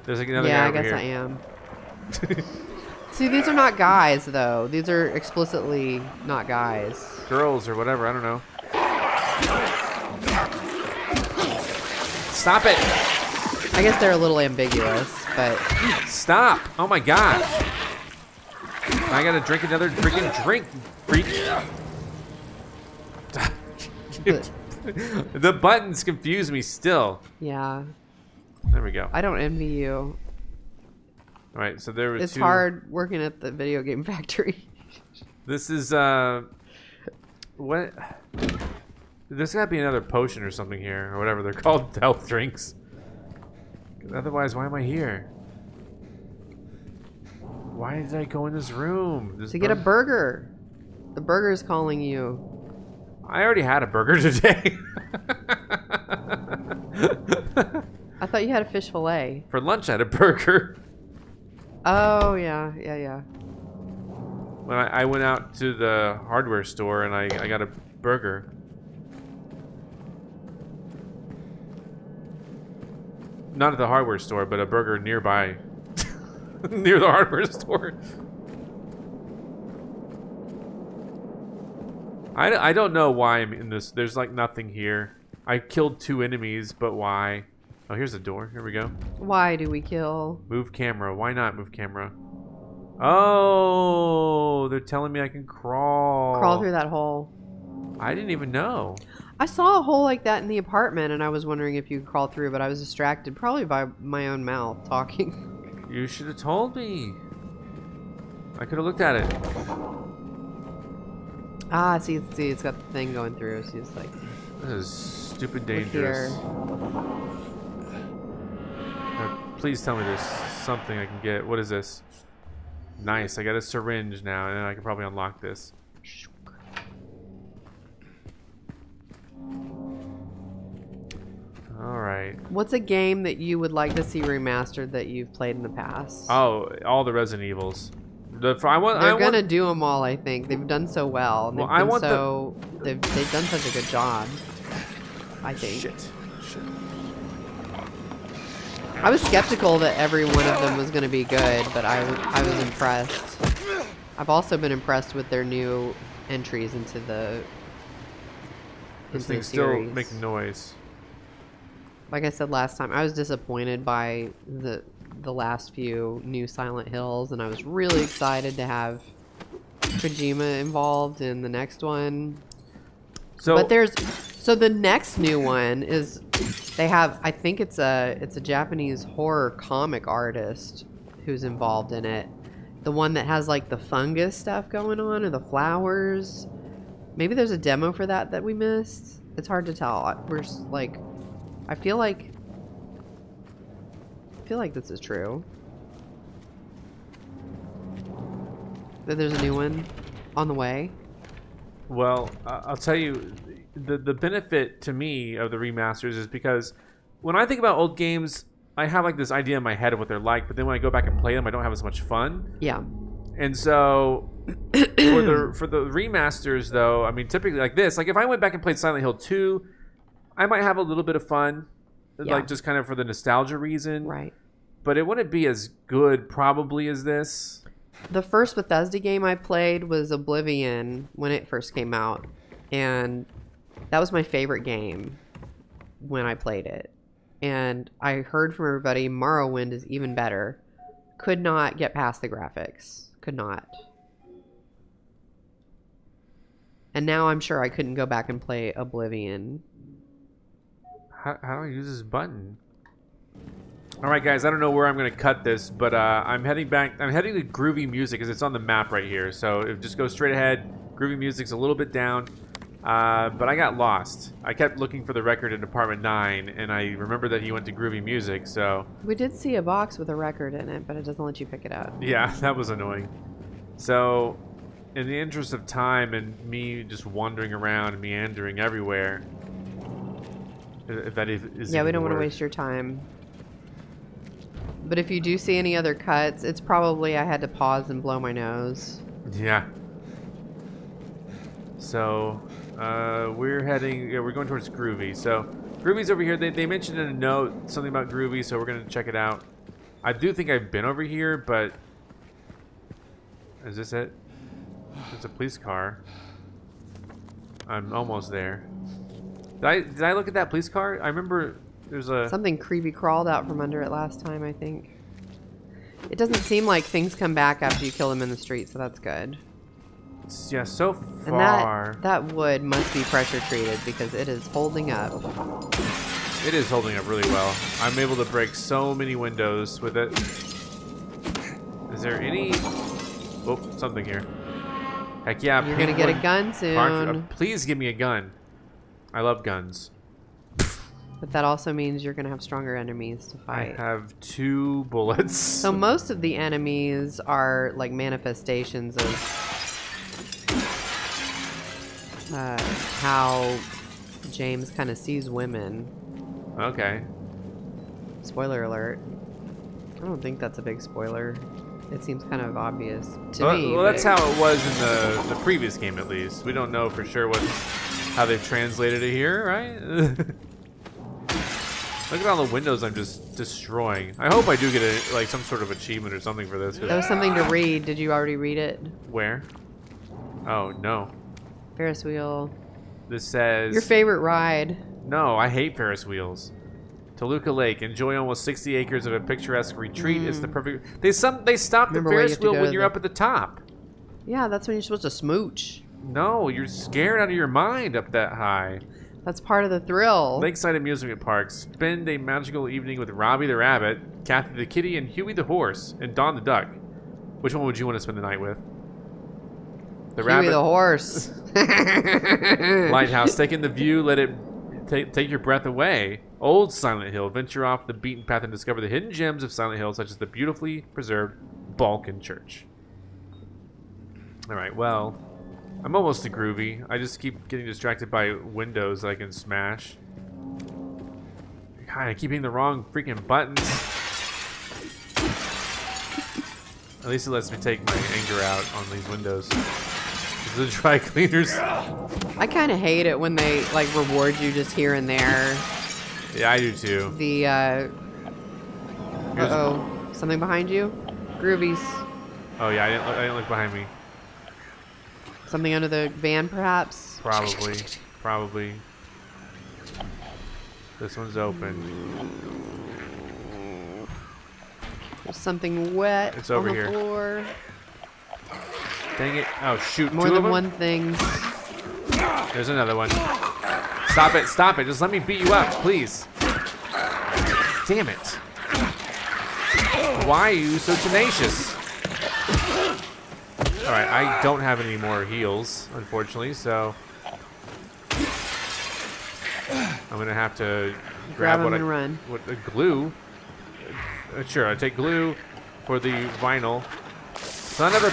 There's like another guy over here. Yeah, I guess I am. See, these are not guys, though. These are explicitly not guys. Girls or whatever, I don't know. Stop it! I guess they're a little ambiguous, but... Stop! Oh my god! I gotta drink another freaking drink, freak. The buttons confuse me still. Yeah. There we go. I don't envy you. Alright, so there was It's hard working at the video game factory. This is, what? There's gotta be another potion or something here, or whatever they're called, health drinks. Otherwise, why am I here? Why did I go in this room? To get a burger. The burger's calling you. I already had a burger today. I thought you had a fish fillet. For lunch, I had a burger. Oh, yeah. When I went out to the hardware store and I got a burger. Not at the hardware store, but a burger nearby. Near the hardware store. I don't know why I'm in this. There's like nothing here. I killed 2 enemies, but why? Oh, here's the door. Here we go. Why do we kill? Move camera. Why not move camera? Oh, they're telling me I can crawl. Crawl through that hole. I didn't even know. I saw a hole like that in the apartment, and I was wondering if you could crawl through, but I was distracted, probably by my own mouth talking. You should have told me. I could have looked at it. Ah, see, it's got the thing going through. So it's like, This is stupid dangerous. Please tell me there's something I can get. What is this? Nice, I got a syringe now, and I can probably unlock this. Alright. What's a game that you would like to see remastered that you've played in the past? Oh, all the Resident Evils. They're gonna do them all, I think. They've done so well. And they've done such a good job, I think. Shit. I was skeptical that every one of them was going to be good, but I was impressed. I've also been impressed with their new entries into the This thing's series. still making noise. Like I said last time, I was disappointed by the last few new Silent Hills, and I was really excited to have Kojima involved in the next one. So the next new one is I think it's a Japanese horror comic artist who's involved in it. The one that has like the fungus stuff going on or the flowers. Maybe there's a demo for that we missed. It's hard to tell. I feel like this is true. That there's a new one on the way. Well, I'll tell you, the benefit to me of the remasters is because when I think about old games, I have like this idea in my head of what they're like, but then when I go back and play them, I don't have as much fun. Yeah. And so for the remasters, though, I mean, typically like this, like if I went back and played Silent Hill 2, I might have a little bit of fun, like just kind of for the nostalgia reason. Right. But it wouldn't be as good probably as this. The first Bethesda game I played was Oblivion when it first came out, and that was my favorite game when I played it. And I heard from everybody Morrowind is even better. Could not get past the graphics. Could not. And now I'm sure I couldn't go back and play Oblivion. How do I use this button? All right, guys. I don't know where I'm gonna cut this, but I'm heading back. I'm heading to Groovy Music because it's on the map right here. So it just goes straight ahead. Groovy Music's a little bit down, but I got lost. I kept looking for the record in Apartment 9, and I remember that he went to Groovy Music. So we did see a box with a record in it, but it doesn't let you pick it up. Yeah, that was annoying. So, in the interest of time and me just wandering around and meandering everywhere, if that is yeah, we don't want to waste your time. But if you do see any other cuts, it's probably I had to pause and blow my nose. Yeah. So, we're heading, we're going towards Groovy. So, Groovy's over here. They mentioned in a note something about Groovy, so we're going to check it out. I do think I've been over here, but... Is this it? It's a police car. I'm almost there. Did I look at that police car? I remember there's a... Something creepy crawled out from under it last time, I think. It doesn't seem like things come back after you kill them in the street, so that's good. Yeah, so far... And that wood must be pressure treated because it is holding up. It is holding up really well. I'm able to break so many windows with it. Is there any... Oh, something here. Heck yeah. You're gonna get a gun soon. Please give me a gun. I love guns. But that also means you're gonna have stronger enemies to fight. I have 2 bullets. So most of the enemies are like manifestations of how James kind of sees women. Okay. Spoiler alert. I don't think that's a big spoiler. It seems kind of obvious to me. Well, that's how it was in the previous game, at least. We don't know for sure how they've translated it here, right? Look at all the windows I'm just destroying. I hope I do get like some sort of achievement or something for this. That was something to read. Did you already read it? Where? Oh, no. Ferris wheel. This says... Your favorite ride. No, I hate Ferris wheels. Toluca Lake. Enjoy almost 60 acres of a picturesque retreat. It's the perfect... They stop the Ferris wheel when you're up at the top. Yeah, that's when you're supposed to smooch. No, you're scared out of your mind up that high. That's part of the thrill. Lakeside Amusement Park. Spend a magical evening with Robbie the rabbit, Kathy the kitty, and Huey the horse, and Don the duck. Which one would you want to spend the night with? The Huey rabbit? the horse. Lighthouse. Take in the view. Let it take your breath away. Old Silent Hill. Venture off the beaten path and discover the hidden gems of Silent Hill, such as the beautifully preserved Balkan Church. Alright, well, I'm almost to Groovy. I just keep getting distracted by windows that I can smash. God, I keep hitting the wrong freaking buttons. At least it lets me take my anger out on these windows. The dry cleaners. I kind of hate it when they like reward you just here and there. Yeah, I do too. The something behind you? Groovies. Oh yeah, I didn't look behind me. Something under the van, perhaps? Probably. This one's open. There's something wet it's over on the here. Floor. Dang it. Oh, shoot. More than one thing. There's another one. Stop it. Stop it. Just let me beat you up, please. Damn it. Why are you so tenacious? Alright, I don't have any more heals, unfortunately, so... I'm gonna have to grab them and run. What the glue. Sure, I take glue for the vinyl. Son of a...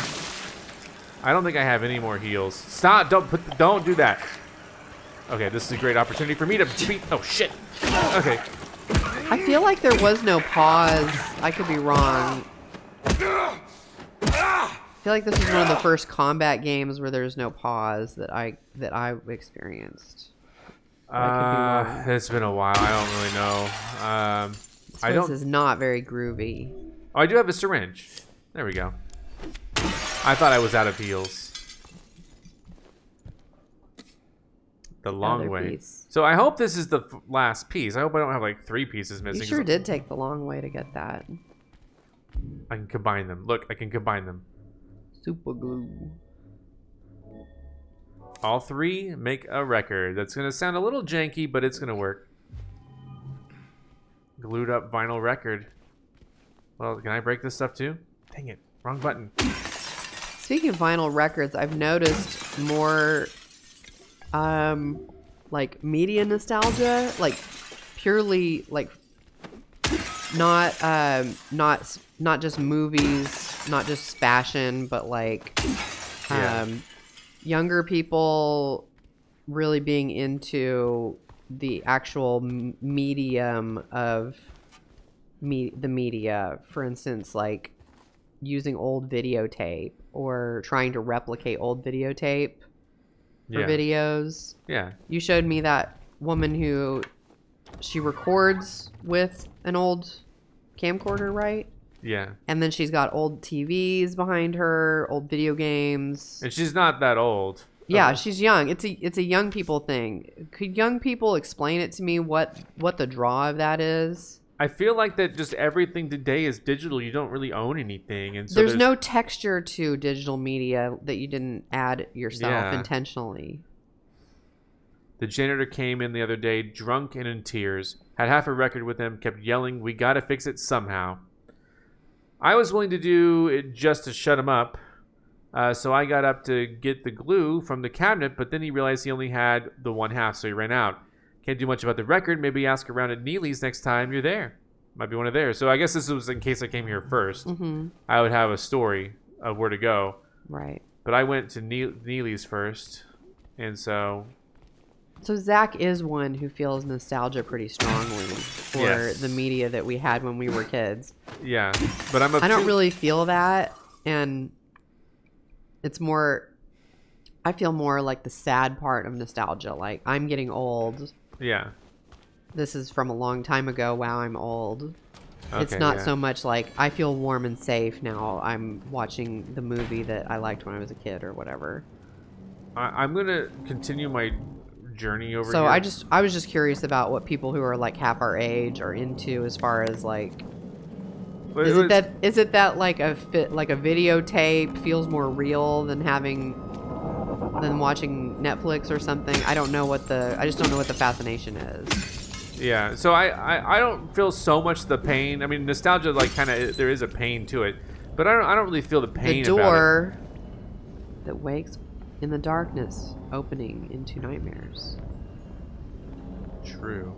I don't think I have any more heals. Stop! Don't do that. Okay, this is a great opportunity for me to beat... Oh, shit! Okay. I feel like there was no pause. I could be wrong. I feel like this is one of the first combat games where there's no pause that I experienced. It's been a while. I don't really know. This is not very groovy. Oh, I do have a syringe. There we go. I thought I was out of heals. The long way. Piece. So I hope this is the last piece. I hope I don't have like 3 pieces missing. You sure did take the long way to get that. I can combine them. Look, I can combine them. Super glue. All 3 make a record. That's going to sound a little janky, but it's going to work. glued up vinyl record. Well, can I break this stuff too? Dang it. Wrong button. Speaking of vinyl records, I've noticed more like media nostalgia, like purely like not just movies, not just fashion, but like younger people really being into the actual medium of the media. For instance, like using old videotape or trying to replicate old videotape for videos. Yeah. You showed me that woman who she records with an old camcorder, right? Yeah. And then she's got old TVs behind her, old video games. And she's not that old. Yeah, she's young. It's a young people thing. Could young people explain it to me what the draw of that is? I feel like that just everything today is digital. You don't really own anything, and so there's no texture to digital media that you didn't add yourself intentionally. The janitor came in the other day, drunk and in tears, had half a record with him, kept yelling, "We gotta fix it somehow." I was willing to do it just to shut him up, so I got up to get the glue from the cabinet, but then he realized he only had the one half, so he ran out. Can't do much about the record. Maybe ask around at Neely's next time you're there. Might be one of theirs. So I guess this was in case I came here first. Mm-hmm. I would have a story of where to go. Right. But I went to Neely's first, and so... So Zack is one who feels nostalgia pretty strongly for the media that we had when we were kids. Yeah, but I don't really feel that, and it's more... I feel more like the sad part of nostalgia. Like, I'm getting old. Yeah. This is from a long time ago. Wow, I'm old. Okay, it's not so much like I feel warm and safe now. I'm watching the movie that I liked when I was a kid or whatever. I'm going to continue my journey over so here. I was just curious about what people who are like half our age are into as far as like... Is it that like a videotape feels more real than watching Netflix or something? I just don't know what the fascination is. Yeah, so I don't feel so much the pain. I mean, nostalgia, like, kind of, there is a pain to it, but I don't really feel the pain about it. The door that wakes in the darkness, opening into nightmares. True.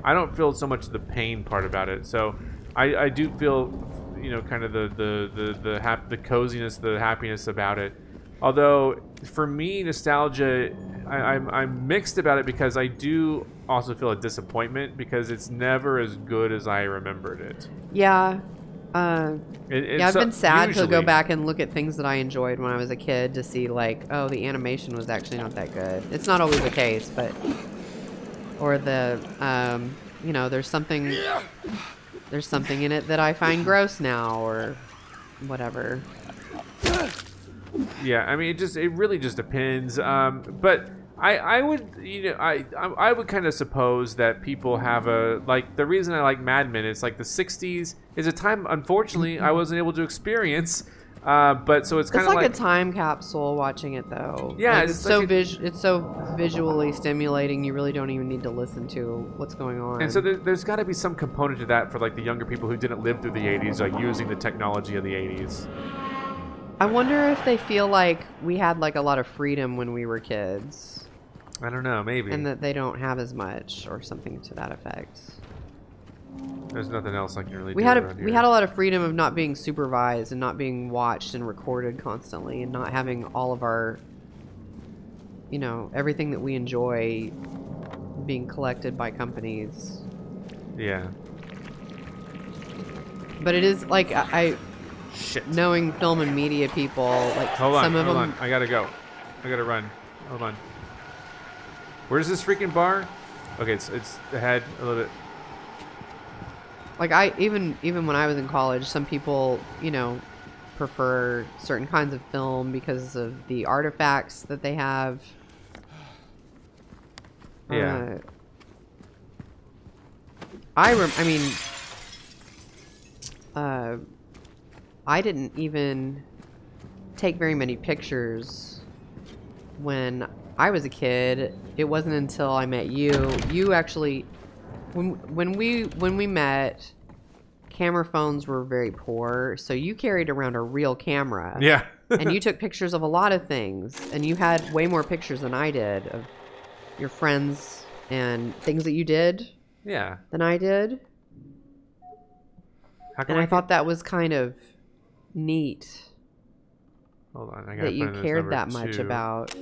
I don't feel so much the pain part about it. So I do feel, you know, kind of the coziness, the happiness about it. Although, for me, nostalgia, I'm mixed about it because I do also feel a disappointment because it's never as good as I remembered it. Yeah. I've been sad to go back and look at things that I enjoyed when I was a kid to see, like, oh, the animation was actually not that good. It's not always the case, but... Or the, you know, there's something in it that I find gross now, or whatever. Yeah, I mean, it really just depends. But I would, you know, I would kind of suppose that people have like, the reason I like Mad Men, it's like the 60s is a time, unfortunately, I wasn't able to experience. But so it's kind of like a time capsule watching it, though. Yeah, like, it's so visually stimulating. You really don't even need to listen to what's going on. And so there's got to be some component to that for like the younger people who didn't live through the 80s, like using the technology of the 80s. I wonder if they feel like we had like a lot of freedom when we were kids. I don't know, maybe. And that they don't have as much, or something to that effect. There's nothing else I can really do. We had a lot of freedom of not being supervised and not being watched and recorded constantly, and not having all of our, you know, everything that we enjoy being collected by companies. Yeah. But it is like Shit. Knowing film and media people, like hold on, some of them. I gotta go. I gotta run. Hold on. Where's this freaking bar? Okay, it's ahead a little bit. Like even when I was in college, some people, you know, prefer certain kinds of film because of the artifacts that they have. Yeah. I didn't even take very many pictures when I was a kid. It wasn't until I met you. You actually when we met, camera phones were very poor, so you carried around a real camera. Yeah. And you took pictures of a lot of things, and you had way more pictures than I did of your friends and things that you did. Yeah. Than I did. And I thought that was kind of neat. Hold on, I gotta that you put in cared that this much number 2. about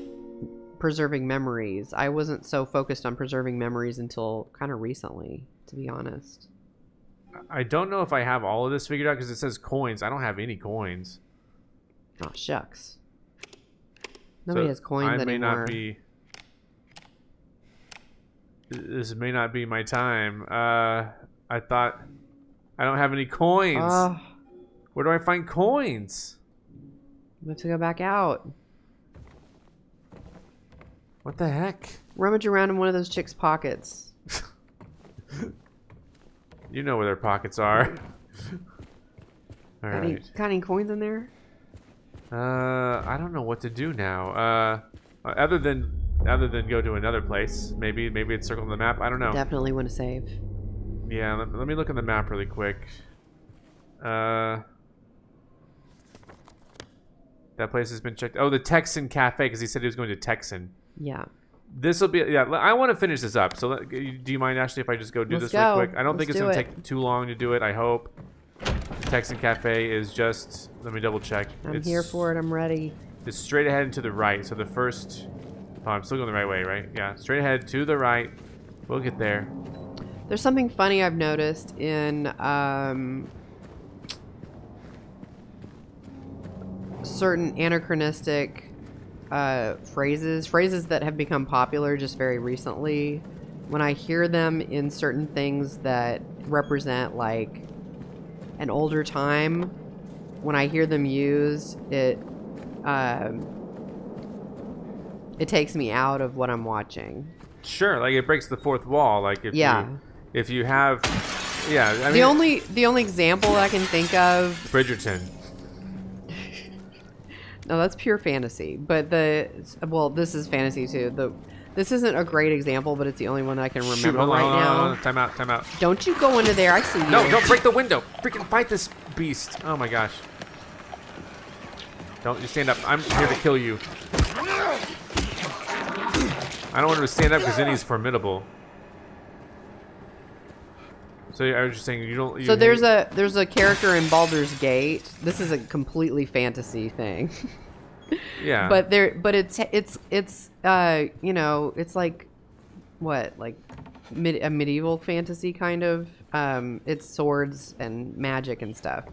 preserving memories. I wasn't so focused on preserving memories until kind of recently, to be honest. I don't know if I have all of this figured out because it says coins. I don't have any coins. Oh, shucks. Nobody has coins anymore. Not be... This may not be my time. I thought... I don't have any coins. Where do I find coins? We have to go back out. What the heck? Rummage around in one of those chicks' pockets. You know where their pockets are. All right. Got any coins in there? I don't know what to do now. Other than go to another place. Maybe it's circled on the map. I don't know. Definitely want to save. Yeah, let me look at the map really quick. That place has been checked. Oh, the Texan Cafe, because he said he was going to Texan. Yeah. This will be... Yeah, I want to finish this up. So do you mind, Ashley, if I just go do this real quick? I don't think it's going to take too long to do it, I hope. Texan Cafe is just... Let me double check. I'm here for it. I'm ready. It's straight ahead and to the right. So the first... Oh, I'm still going the right way, right? Yeah, straight ahead to the right. We'll get there. There's something funny I've noticed in certain anachronistic phrases that have become popular just very recently. When I hear them in certain things that represent like an older time, when I hear them used, it takes me out of what I'm watching. Sure, like it breaks the fourth wall. Like if you have, I mean, the only example I can think of, Bridgerton. No, that's pure fantasy. But this is fantasy too. This isn't a great example, but it's the only one I can remember right now. Time out. Don't you go into there. I see you. No, don't break the window. Freaking fight this beast. Oh my gosh. Don't you stand up. I'm here to kill you. I don't want him to stand up because then he's formidable. So I was just saying you don't. So there's a character in Baldur's Gate. This is a completely fantasy thing. Yeah. But it's you know, it's like what, like a medieval fantasy kind of. It's swords and magic and stuff.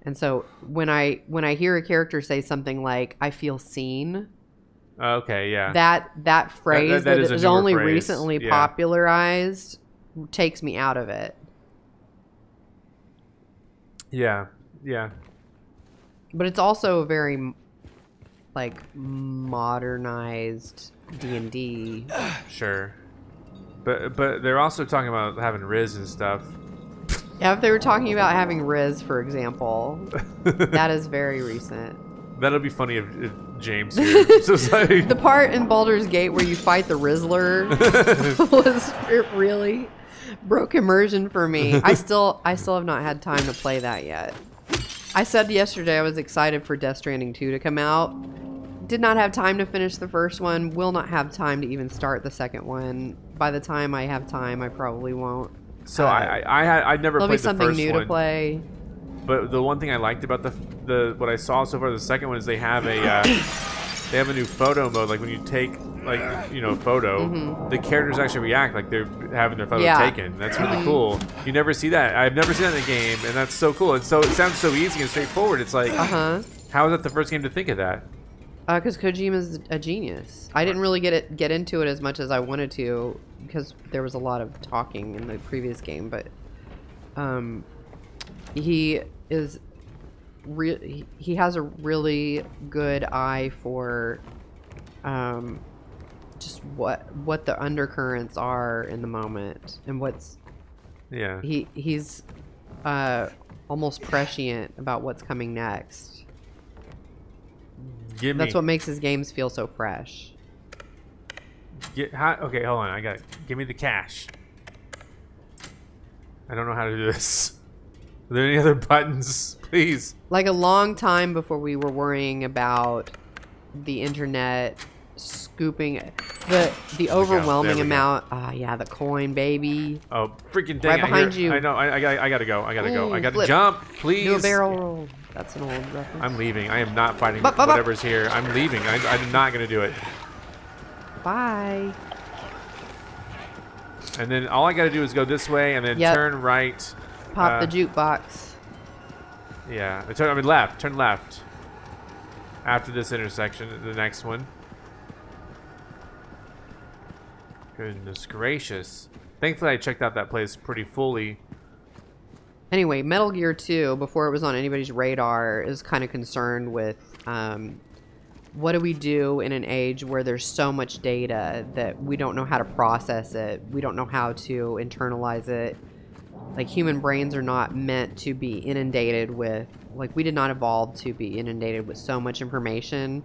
And so when I hear a character say something like "I feel seen," okay, yeah, that phrase that is only phrase. Recently popularized takes me out of it. Yeah. But it's also a very like modernized D&D. Sure. But they're also talking about having Riz and stuff. Yeah, if they were talking about having Riz, for example, that is very recent. That'll be funny if James here. So sorry. The part in Baldur's Gate where you fight the Rizzler it really broke immersion for me. I still have not had time to play that yet. I said yesterday I was excited for Death Stranding 2 to come out. Did not have time to finish the first one. Will not have time to even start the second one. By the time I have time, I probably won't. So I never played the first one. There'll be something new to play. But the one thing I liked about the what I saw so far, the second one, is they have a new photo mode. Like when you take photo, the characters actually react like they're having their photo taken. That's really cool. You never see that. I've never seen that in a game, and that's so cool. And so it sounds so easy and straightforward. It's like, how is that the first game to think of that? Because Kojima's a genius. I didn't really get into it as much as I wanted to because there was a lot of talking in the previous game, but he has a really good eye for just what the undercurrents are in the moment and what's he's almost prescient about what's coming next. That's what makes his games feel so fresh. Okay, hold on. I got it. Give me the cash. I don't know how to do this. Are there any other buttons? Please. Like a long time before we were worrying about the internet scooping the overwhelming amount. Ah, yeah, the coin, baby. Oh, freaking dang! Right behind you. I know. I gotta go. I gotta go. I gotta flip. jump. Please. Do a barrel roll. That's an old reference. I'm leaving. I am not fighting whatever's here. I'm leaving. I'm not gonna do it. Bye. And then all I gotta do is go this way and then turn right. Pop the jukebox. Yeah. I mean left. Turn left. After this intersection, the next one. Goodness gracious. Thankfully, I checked out that place pretty fully. Anyway, Metal Gear 2, before it was on anybody's radar, is kind of concerned with what do we do in an age where there's so much data that we don't know how to process it. We don't know how to internalize it. Like, human brains are not meant to be inundated with... Like, we did not evolve to be inundated with so much information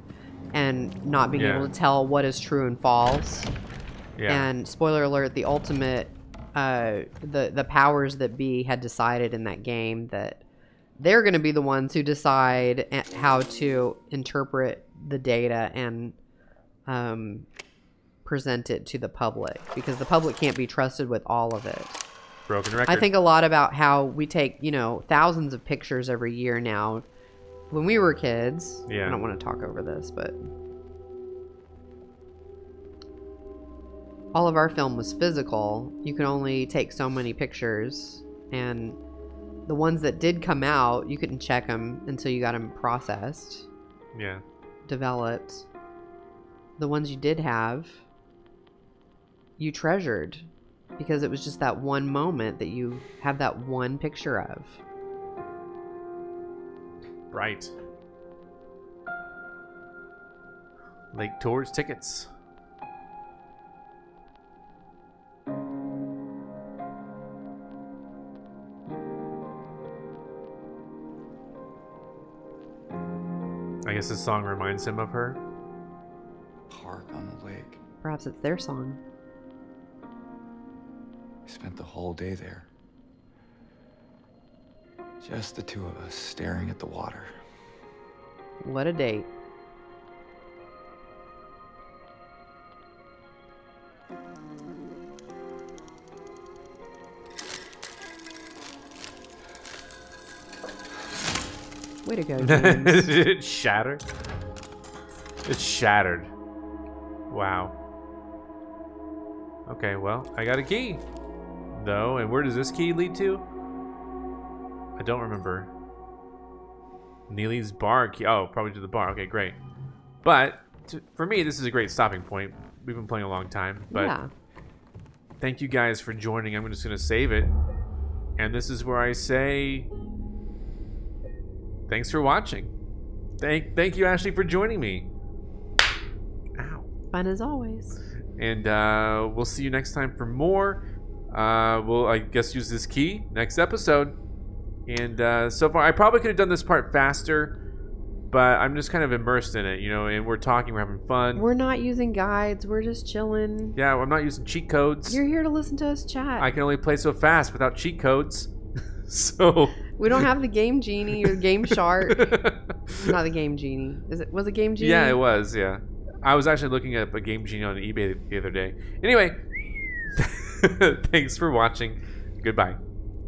and not being able to tell what is true and false. Yeah. And spoiler alert, the ultimate, the powers that be had decided in that game that they're going to be the ones who decide how to interpret the data and present it to the public, because the public can't be trusted with all of it. Broken record. I think a lot about how we take, you know, thousands of pictures every year now. When we were kids, I don't want to talk over this, but all of our film was physical. You could only take so many pictures, and the ones that did come out, you couldn't check them until you got them processed. Yeah. Developed. The ones you did have, you treasured, because it was just that one moment that you have that one picture of. Right. Lake tours tickets. I guess this song reminds him of her. Park on the lake. Perhaps it's their song. We spent the whole day there. Just the two of us staring at the water. What a date. Way to go, James. It shattered. It's shattered. Wow. Okay, well, I got a key. Though, and where does this key lead to? I don't remember. Neely's bar key. Oh, probably to the bar. Okay, great. But for me, this is a great stopping point. We've been playing a long time. But thank you guys for joining. I'm just going to save it. And this is where I say... Thanks for watching. Thank you, Ashley, for joining me. Ow. Fun as always. And we'll see you next time for more. We'll, I guess, use this key next episode. And so far, I probably could have done this part faster, but I'm just kind of immersed in it, you know, and we're talking, we're having fun. We're not using guides. We're just chilling. Yeah, I'm not using cheat codes. You're here to listen to us chat. I can only play so fast without cheat codes. So... We don't have the Game Genie or Game Shark. Not the Game Genie. Was it Game Genie? Yeah, it was, yeah. I was actually looking up a Game Genie on eBay the other day. Anyway, thanks for watching. Goodbye.